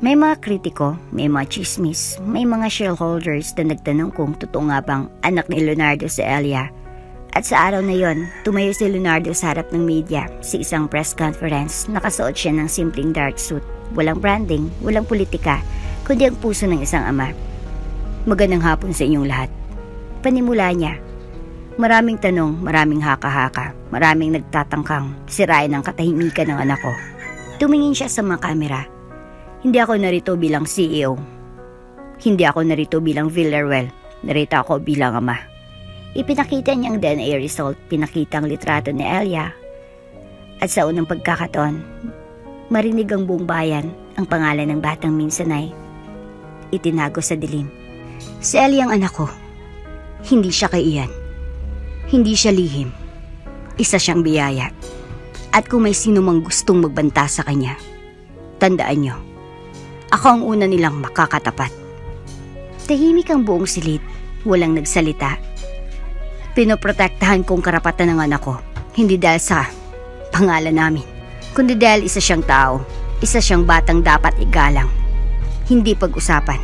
May mga kritiko, may mga chismis, may mga shareholders na nagtanong kung totoo nga bang anak ni Leonardo si Elia. At sa araw na yon, tumayo si Leonardo sa harap ng media sa isang press conference. Nakasuot siya ng simpleng dark suit. Walang branding, walang politika, kundi ang puso ng isang ama. Magandang hapon sa inyong lahat. Panimula niya. Maraming tanong, maraming haka-haka, maraming nagtatangkang sirain ang katahimikan ng anak ko. Tumingin siya sa mga kamera. Hindi ako narito bilang CEO. Hindi ako narito bilang Villarreal. Narito ako bilang ama. Ipinakita niya ang DNA result, pinakita ang litrato ni Elia. At sa unang pagkakataon, marinig ang buong bayan ang pangalan ng batang minsan ay itinago sa dilim. Si Elia ang anak ko. Hindi siya kaiyan. Hindi siya lihim. Isa siyang biyaya. At kung may sino mang gustong magbanta sa kanya, tandaan niyo, ako ang una nilang makakatapat. Tahimik ang buong silid, walang nagsalita. Pinoprotektahan kong karapatan ng anak ko, hindi dahil sa pangalan namin, kundi dahil isa siyang tao, isa siyang batang dapat igalang, hindi pag-usapan.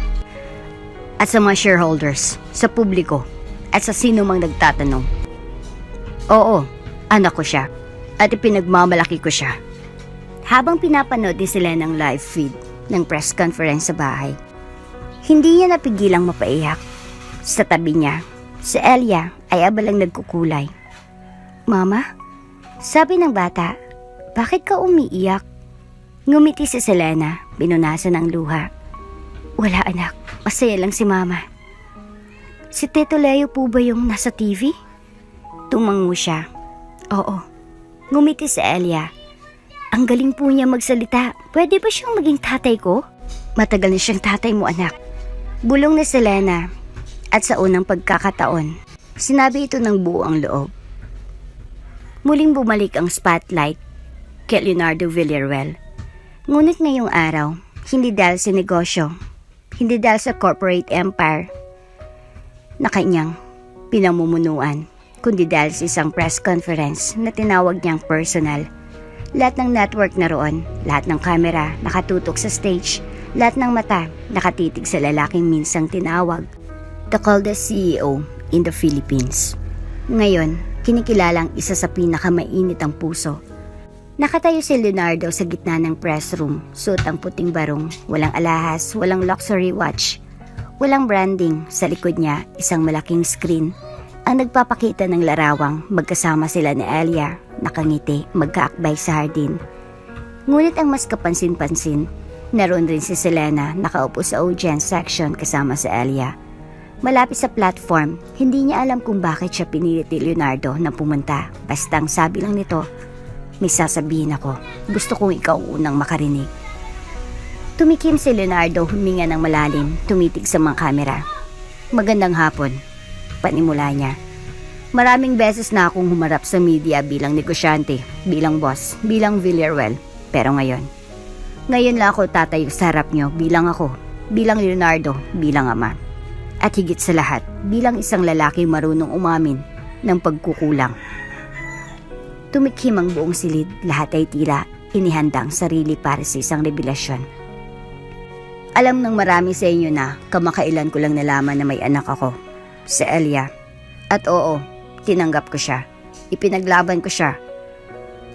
At sa mga shareholders, sa publiko, at sa sino mang nagtatanong, oo, anak ko siya, at ipinagmamalaki ko siya. Habang pinapanood din sila ng live feed ng press conference sa bahay, hindi niya napigilang mapaiyak. Sa tabi niya, si Elia ay abalang nagkukulay. Mama, sabi ng bata, bakit ka umiiyak? Ngumiti si Selena, binunasan ang luha. Wala anak, masaya lang si Mama. Si Tito Leo po ba yung nasa TV? Tumango siya. Oo. Ngumiti si Elia. Ang galing po niya magsalita. Pwede ba siyang maging tatay ko? Matagal na siyang tatay mo, anak. Bulong ni Selena. At sa unang pagkakataon, sinabi ito ng buo ang loob. Muling bumalik ang spotlight kay Leonardo Villarreal. Ngunit ngayong araw, hindi dahil sa negosyo, hindi dahil sa corporate empire na kanyang pinamumunuan, kundi dahil sa isang press conference na tinawag niyang personal. Lahat ng network naroon, lahat ng kamera nakatutok sa stage, lahat ng mata nakatitig sa lalaking minsang tinawag the coldest CEO in the Philippines. Ngayon, kinikilalang isa sa pinakamainit ang puso. Nakatayo si Leonardo sa gitna ng press room, suot ang puting barong, walang alahas, walang luxury watch, walang branding. Sa likod niya, isang malaking screen ang nagpapakita ng larawang magkasama sila ni Elia, nakangiti, magkaakbay sa hardin. Ngunit ang mas kapansin-pansin, naroon rin si Selena nakaupo sa audience section kasama si Elia. Malapit sa platform, hindi niya alam kung bakit siya pinilit ni Leonardo na pumunta. Basta ang sabi lang nito, may sasabihin ako, gusto kong ikaw unang makarinig. Tumikim si Leonardo, huminga ng malalim, tumitig sa mga kamera. Magandang hapon, panimula niya. Maraming beses na akong humarap sa media bilang negosyante, bilang boss, bilang Villarreal. Pero ngayon lang ako tatayo sa harap niyo bilang ako, bilang Leonardo, bilang ama. At higit sa lahat, bilang isang lalaki marunong umamin ng pagkukulang. Tumikhim ang buong silid, lahat ay tila inihandang sarili para sa isang revelasyon. Alam ng marami sa inyo na kamakailan ko lang nalaman na may anak ako, si Elia. At oo, tinanggap ko siya, ipinaglaban ko siya,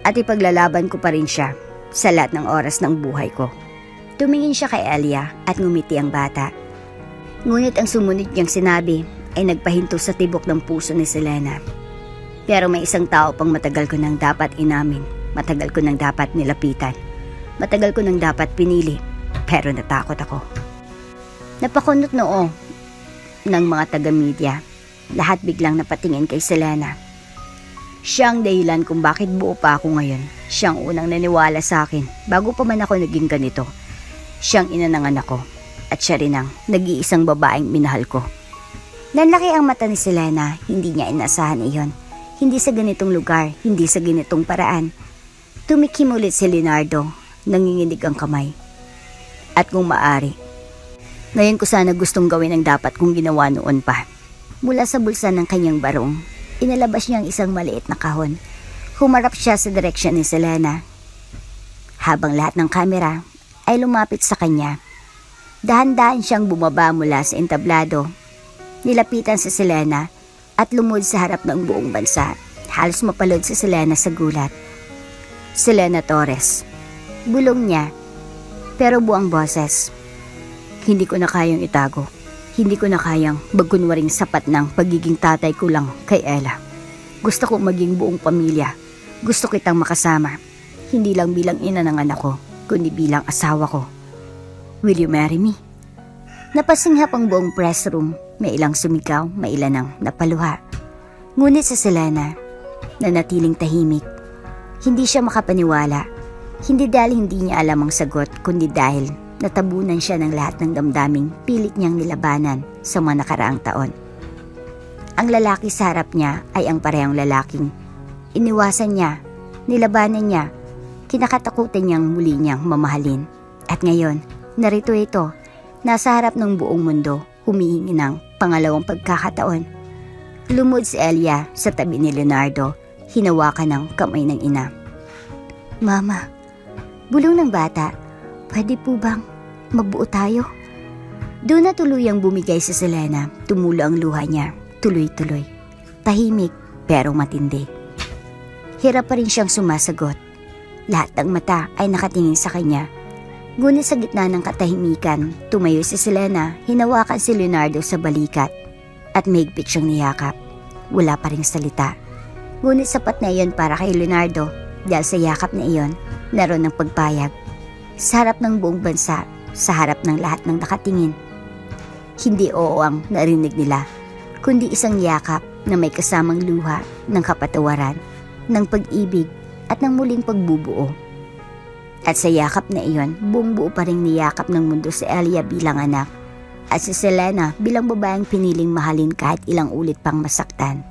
at ipaglalaban ko pa rin siya sa lahat ng oras ng buhay ko. Tumingin siya kay Elia at ngumiti ang bata. Ngunit ang sumunod niyang sinabi ay nagpahinto sa tibok ng puso ni Selena. Pero may isang tao pang matagal ko nang dapat inamin, matagal ko nang dapat nilapitan, matagal ko nang dapat pinili, pero natakot ako. Napakunot noo ng mga taga-media, lahat biglang napatingin kay Selena. Siya ang dahilan kung bakit buo pa ako ngayon. Siyang unang naniwala sa akin bago pa man ako naging ganito. Siyang ina ng anak ko. At siya rin ang nag-iisang babaeng minahal ko. Nanlaki ang mata ni Selena, hindi niya inasahan iyon. Hindi sa ganitong lugar, hindi sa ganitong paraan. Tumikim ulit si Leonardo, nanginginig ang kamay. At kung maaari, ngayon ko sana gustong gawin ang dapat kong ginawa noon pa. Mula sa bulsa ng kanyang barong, inalabas niya ang isang maliit na kahon. Humarap siya sa direksyon ni Selena. Habang lahat ng kamera ay lumapit sa kanya, dahan-dahan siyang bumaba mula sa entablado. Nilapitan si Selena at lumod sa harap ng buong bansa. Halos mapalod si Selena sa gulat. Selena Torres. Bulong niya, pero buang boses. Hindi ko na kayang itago. Hindi ko na kayang bagkunwaring sapat ng pagiging tatay ko lang kay Ella. Gusto ko maging buong pamilya. Gusto kitang makasama. Hindi lang bilang ina ng anak ko, kundi bilang asawa ko. Will you marry me? Napasinghap ang buong press room. May ilang sumigaw, may ilan ang napaluha. Ngunit sa Selena, nanatiling tahimik. Hindi siya makapaniwala. Hindi dahil hindi niya alam ang sagot, kundi dahil natabunan siya ng lahat ng damdaming pilit niyang nilabanan sa mga nakaraang taon. Ang lalaki sa harap niya ay ang parehong lalaking iniwasan niya, nilabanan niya, kinakatakutan niyang muli niyang mamahalin. At ngayon, narito ito, nasa harap ng buong mundo, humihingi ng pangalawang pagkakataon. Lumod si Elia sa tabi ni Leonardo, hinawakan ng kamay ng ina. Mama, bulong ng bata, pwede po bang magbuo tayo? Doon na tuluyang bumigay si Selena, tumulo ang luha niya, tuloy-tuloy. Tahimik pero matindi. Hirap pa rin siyang sumasagot. Lahat ng mata ay nakatingin sa kanya. Ngunit sa gitna ng katahimikan, tumayo si Selena, hinawakan si Leonardo sa balikat at mahigpit siyang niyakap. Wala pa ring salita. Ngunit sapat na iyon para kay Leonardo dahil sa yakap na iyon, naroon ng pagpayag. Sa harap ng buong bansa, sa harap ng lahat ng nakatingin. Hindi oo ang narinig nila, kundi isang yakap na may kasamang luha ng kapatawaran, ng pag-ibig at ng muling pagbubuo. At sa yakap na iyon, buong buo pa rin niyakap ng mundo si Elia bilang anak at si Selena bilang babaeng piniling mahalin kahit ilang ulit pang masaktan.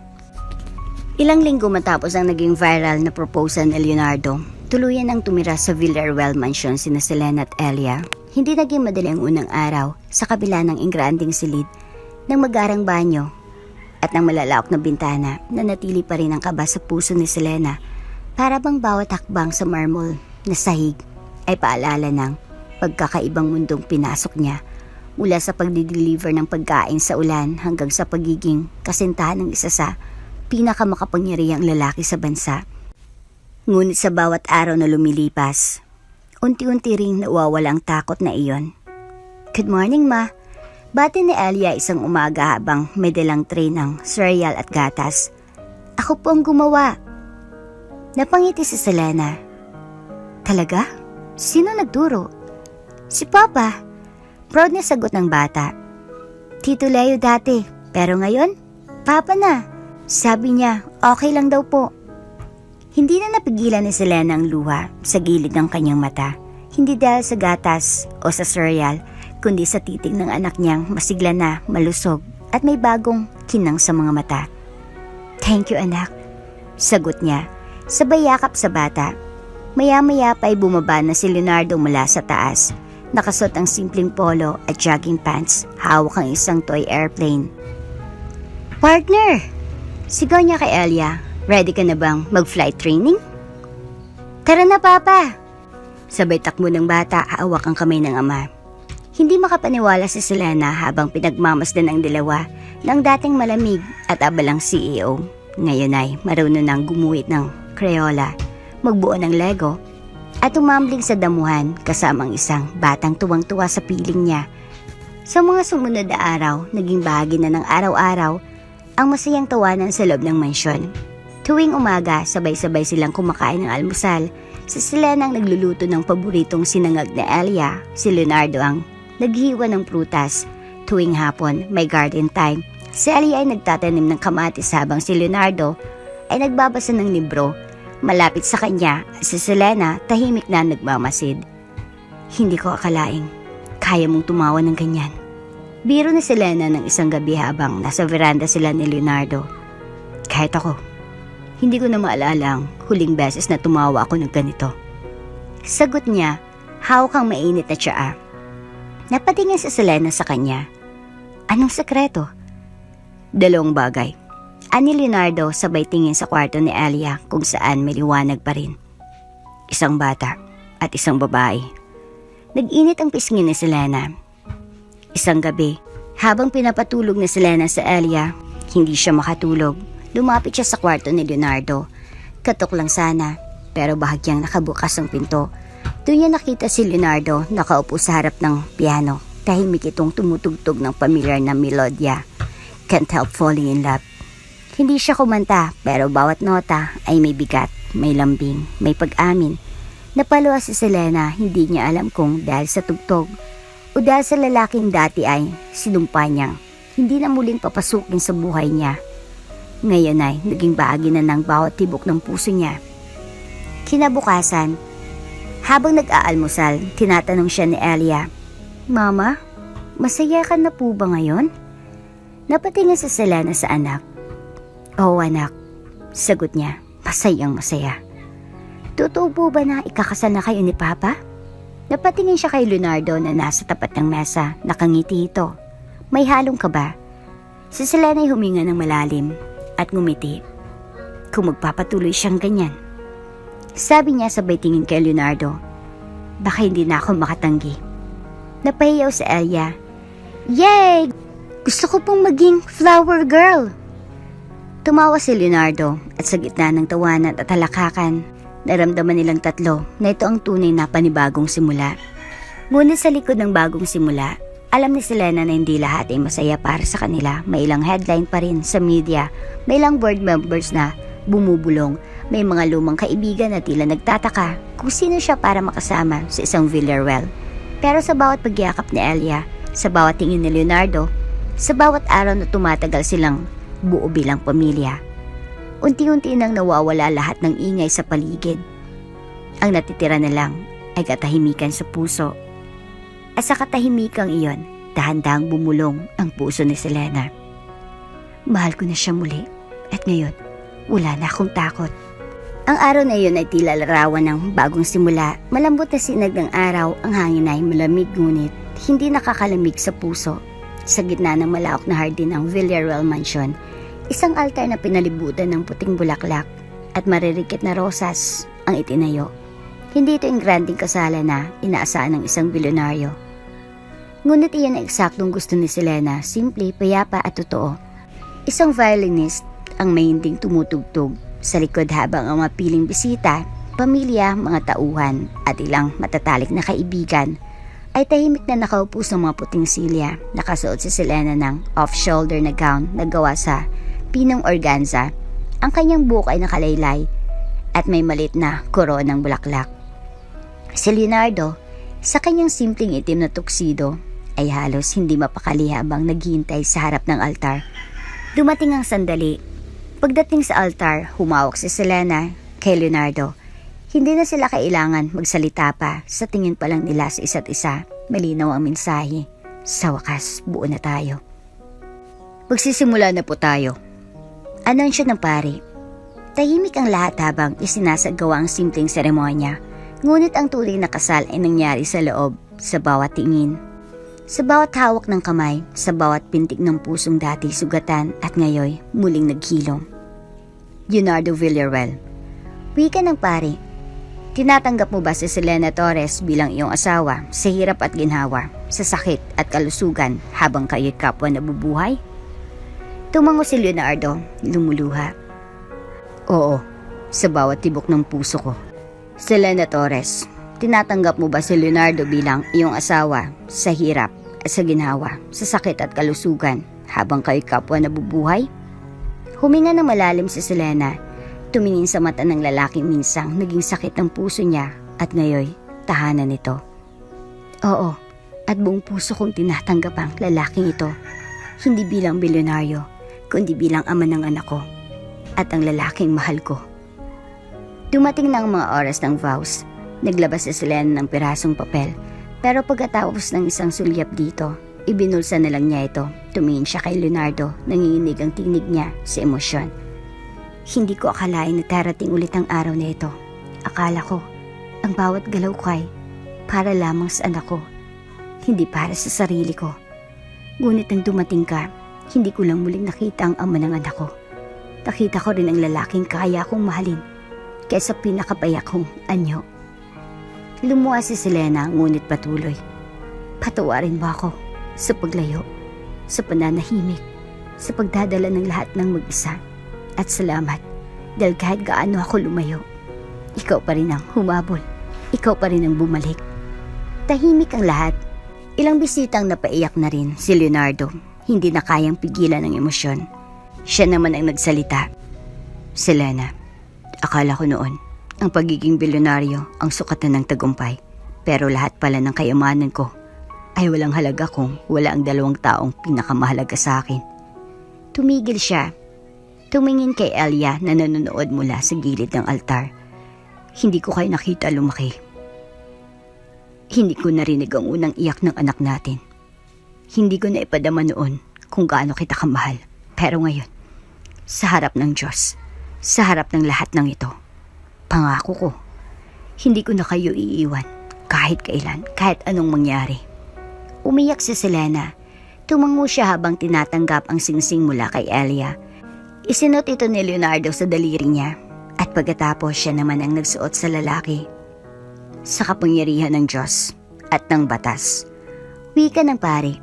Ilang linggo matapos ang naging viral na proposal ni Leonardo, tuluyan ang tumira sa Villarreal Mansion sina Selena at Elia. Hindi naging madali ang unang araw sa kabila ng ingranding silid ng magarang banyo at ng malalaok na bintana na natili pa rin ang kaba sa puso ni Selena Para bang bawat hakbang sa marble na sahig ay paalala ng pagkakaibang mundong pinasok niya, mula sa pagdi-deliver ng pagkain sa ulan hanggang sa pagiging kasintahan ng isa sa pinakamakapangyarihang lalaki sa bansa. Ngunit sa bawat araw na lumilipas, unti-unti ring nawawala ang takot na iyon. Good morning, Ma. Bati ni Elia isang umaga habang may dalang tray ng cereal at gatas. Ako po ang gumawa. Napangiti si Selena. Talaga? Sino nagturo? Si Papa. Proud na sagot ng bata. Tito Leo dati, pero ngayon, Papa na. Sabi niya, okay lang daw po. Hindi na napigilan ni Selena ang luha sa gilid ng kanyang mata. Hindi dahil sa gatas o sa cereal, kundi sa titig ng anak niyang masigla na, malusog at may bagong kinang sa mga mata. Thank you, anak. Sagot niya, sabay yakap sa bata. Maya-maya pa ay bumaba na si Leonardo mula sa taas. Nakasuot ang simpleng polo at jogging pants, hawak ang isang toy airplane. Partner! Sigaw niya kay Elia. Ready ka na bang mag-flight training? Tara na, Papa! Sabay takbo ng bata, hawak ang kamay ng ama. Hindi makapaniwala si Selena habang pinagmamasdan ang dalawa ng dating malamig at abalang CEO. Ngayon ay marunong nang gumuhit ng Crayola, magbuo ng Lego, at umambling sa damuhan kasama ang isang batang tuwang-tuwa sa piling niya. Sa mga sumunod na araw, naging bahagi na ng araw-araw ang masayang tawanan sa loob ng mansyon. Tuwing umaga, sabay-sabay silang kumakain ng almusal. Si Selena ang nagluluto ng paboritong sinangag na Elia. Si Leonardo ang naghiwa ng prutas. Tuwing hapon, may garden time. Si Elia ay nagtatanim ng kamatis habang si Leonardo ay nagbabasa ng libro. Malapit sa kanya, si Selena tahimik na nagmamasid. Hindi ko akalaing kaya mong tumawa ng ganyan. Biro ni Selena ng isang gabi habang nasa veranda sila ni Leonardo. Kahit ako, hindi ko na maalala ang huling beses na tumawa ako ng ganito. Sagot niya, hawak ang mainit na tsaa. Napatingin si Selena sa kanya. Anong sekreto? Dalawang bagay. Ani Leonardo sabay tingin sa kwarto ni Elia kung saan may liwanag pa rin. Isang bata at isang babae. Nag-init ang pisngi ni Selena. Isang gabi, habang pinapatulog ni Selena sa Elia, hindi siya makatulog. Lumapit siya sa kwarto ni Leonardo. Katok lang sana, pero bahagyang nakabukas ang pinto. Doon niya nakita si Leonardo nakaupo sa harap ng piano. Tahimik itong tumutugtog ng pamilyar na melodya. Can't help falling in love. Hindi siya kumanta, pero bawat nota ay may bigat, may lambing, may pag-amin. Napaluwa si Selena, hindi niya alam kung dahil sa tugtog o dahil sa lalaking dati ay sinumpa niyang hindi na muling papasukin sa buhay niya. Ngayon ay naging bahagi na ng bawat tibok ng puso niya. Kinabukasan, habang nag-aalmusal, tinatanong siya ni Elia, Mama, masaya ka na po ba ngayon? Napatingin si Selena sa anak. Oo, anak, sagot niya, masayang masaya. Totoo po ba na ikakasal na kayo ni Papa? Napatingin siya kay Leonardo na nasa tapat ng mesa, nakangiti ito. May halong kaba. Si Selena ay huminga ng malalim at ngumiti. Kung magpapatuloy siyang ganyan. Sabi niya sabay tingin kay Leonardo, baka hindi na ako makatanggi. Napahiyaw si Elia. Yay! Gusto ko pong maging flower girl! Tumawa si Leonardo at sa gitna ng tawanan at halakakan, naramdaman nilang tatlo na ito ang tunay na panibagong simula. Ngunit sa likod ng bagong simula, alam ni Selena na hindi lahat ay masaya para sa kanila. May ilang headline pa rin sa media, may ilang board members na bumubulong, may mga lumang kaibigan na tila nagtataka kung sino siya para makasama sa isang Villarreal. Pero sa bawat pagyakap ni Elia, sa bawat tingin ni Leonardo, sa bawat araw na tumatagal silang buo bilang pamilya, unti-unti nang nawawala lahat ng ingay sa paligid. Ang natitira na lang ay katahimikan sa puso. At sa katahimikang iyon, dahan-dahang bumulong ang puso ni Selena. Mahal ko na siya muli at ngayon, wala na akong takot. Ang araw na iyon ay tila larawan ng bagong simula. Malambot na sinag ng araw, ang hangin ay malamig ngunit hindi nakakalamig sa puso. Sa gitna ng malawak na hardin ng Villarreal Mansion, isang altar na pinalibutan ng puting bulaklak. at maririkit na rosas ang itinayo. Hindi ito yung granding kasala na inaasahan ng isang bilyonaryo. Ngunit iyan ang eksaktong gusto ni Selena, simple, payapa at totoo. Isang violinist ang may hinding tumutugtog sa likod habang ang mapiling bisita, pamilya, mga tauhan at ilang matatalik na kaibigan ay tahimik na nakaupo sa mga puting silya. Nakasuot si Selena ng off-shoulder na gown na gawa sa pinong organza. Ang kanyang buhok ay nakalaylay at may malit na koronang bulaklak. Si Leonardo, sa kanyang simpleng itim na tuxedo, ay halos hindi mapakali habang naghihintay sa harap ng altar. Dumating ang sandali. Pagdating sa altar, humawak si Selena kay Leonardo. Hindi na sila kailangan magsalita pa, sa tingin pa lang nila sa isa't isa. Malinaw ang mensahe. Sa wakas, buo na tayo. Magsisimula na po tayo. Anunsyo ng pari. Tahimik ang lahat habang isinasagawa ang simpleng seremonya. Ngunit ang tunay na kasal ay nangyari sa loob, sa bawat tingin. Sa bawat hawak ng kamay, sa bawat pintig ng pusong dati sugatan at ngayoy muling naghilom. Leonardo Villarreal. Wika ng pari. Tinatanggap mo ba si Selena Torres bilang iyong asawa sa hirap at ginhawa, sa sakit at kalusugan habang kayo'y kapwa nabubuhay? Tumango si Leonardo, lumuluha. Oo, sa bawat tibok ng puso ko. Selena Torres, tinatanggap mo ba si Leonardo bilang iyong asawa sa hirap at sa ginhawa, sa sakit at kalusugan habang kayo'y kapwa nabubuhay? Huminga ng malalim si Selena. Tumingin sa mata ng lalaking minsang naging sakit ng puso niya at ngayoy tahanan nito. Oo, at buong puso kong tinatanggap ang lalaking ito. Hindi bilang bilyonaryo, kundi bilang ama ng anak ko at ang lalaking mahal ko. Dumating na ang mga oras ng vows. Naglabas si Selena ng pirasong papel, pero pagkatapos ng isang sulyap dito, ibinulsa na lang niya ito. Tumingin siya kay Leonardo, nanginginig ang tinig niya sa emosyon. Hindi ko akalain na darating ulit ang araw na ito. Akala ko, ang bawat galaw ko ay para lamang sa anak ko, hindi para sa sarili ko. Ngunit nang dumating ka, hindi ko lang muling nakita ang ama ng anak ko. Nakita ko rin ang lalaking kaya kong mahalin kaysa pinakapayak kong anyo. Lumuha si Selena ngunit patuloy. Patawarin mo ako sa paglayo, sa pananahimik, sa pagdadala ng lahat ng mag-isa. At salamat dahil kahit gaano ako lumayo, ikaw pa rin ang humabol, ikaw pa rin ang bumalik. Tahimik ang lahat. Ilang bisitang napaiyak na rin si Leonardo, hindi na kayang pigilan ng emosyon. Siya naman ang nagsalita. Selena, akala ko noon, ang pagiging bilyonaryo ang sukatan ng tagumpay. Pero lahat pala ng kayamanan ko ay walang halaga kung wala ang dalawang taong pinakamahalaga sa akin. Tumigil siya. Tumingin kay Elia na nanonood mula sa gilid ng altar. Hindi ko kayo nakita lumaki. Hindi ko narinig ang unang iyak ng anak natin. Hindi ko na ipadama noon kung gaano kita kamahal. Pero ngayon, sa harap ng Diyos, sa harap ng lahat ng ito, pangako ko, hindi ko na kayo iiwan kahit kailan, kahit anong mangyari. Umiyak si Selena. Tumango siya habang tinatanggap ang singsing mula kay Elia. Isinot ito ni Leonardo sa daliri niya at pagkatapos siya naman ang nagsuot sa lalaki. Sa kapangyarihan ng Diyos at ng batas. Wika ng pari.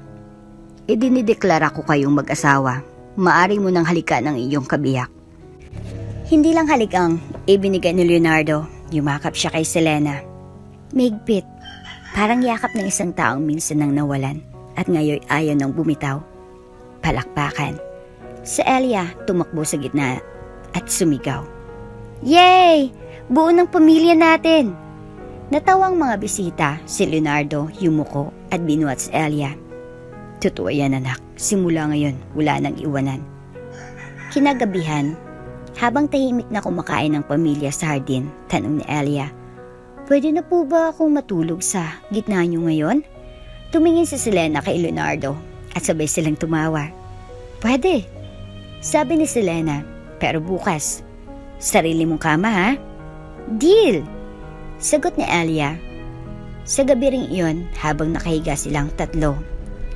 Idinideklara ko kayong mag-asawa. Maari mo nang halikan ang iyong kabiyak. Hindi lang halik ang ibinigay ni Leonardo. Yumakap siya kay Selena. Mahigpit. Parang yakap ng isang taong minsan nang nawalan at ngayon ayaw nang bumitaw. Palakpakan. Si Elia tumakbo sa gitna at sumigaw. Yay! Buo ng pamilya natin! Natawang mga bisita, si Leonardo yumuko at binuhat si Elia. Totoo yan anak, simula ngayon wala nang iwanan. Kinagabihan, habang tahimik na kumakain ng pamilya sa hardin, tanong ni Elia, pwede na po ba akong matulog sa gitna niyo ngayon? Tumingin si Selena kay Leonardo at sabay silang tumawa. Pwede, sabi ni Selena, pero bukas, sarili mong kama ha? Deal! Sagot ni Elia. Sa gabi ring iyon, habang nakahiga silang tatlo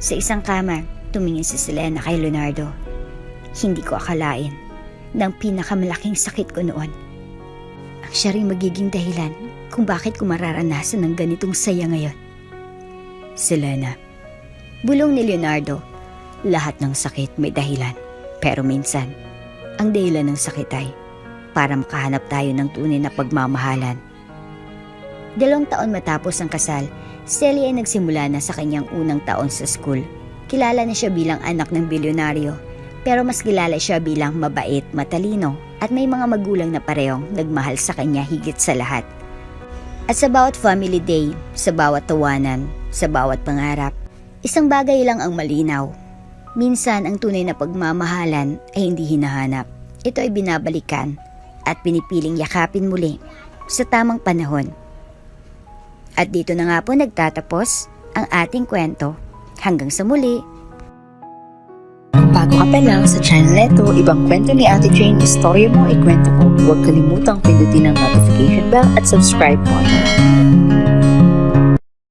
sa isang kama, tumingin si Selena kay Leonardo. Hindi ko akalain na ang pinakamalaking sakit ko noon siya rin magiging dahilan kung bakit ko mararanasan ng ganitong saya ngayon. Selena. Bulong ni Leonardo. Lahat ng sakit may dahilan. Pero minsan, ang dahilan ng sakit ay para makahanap tayo ng tunay na pagmamahalan. 2 taon matapos ang kasal, Celia ay nagsimula na sa kanyang unang taon sa school. Kilala na siya bilang anak ng bilyonaryo, pero mas kilala siya bilang mabait, matalino, at may mga magulang na parehong nagmahal sa kanya higit sa lahat. At sa bawat family day, sa bawat tawanan, sa bawat pangarap, isang bagay lang ang malinaw. Minsan ang tunay na pagmamahalan ay hindi hinahanap. Ito ay binabalikan at pinipiling yakapin muli sa tamang panahon. At dito na nga po nagtatapos ang ating kwento. Hanggang sa muli. Bago ka pa lang sa channel neto, ibang kwento ni Ate Jane, istorya mo, ikwento ko. Huwag kalimutang pindutin ang notification bell at subscribe po.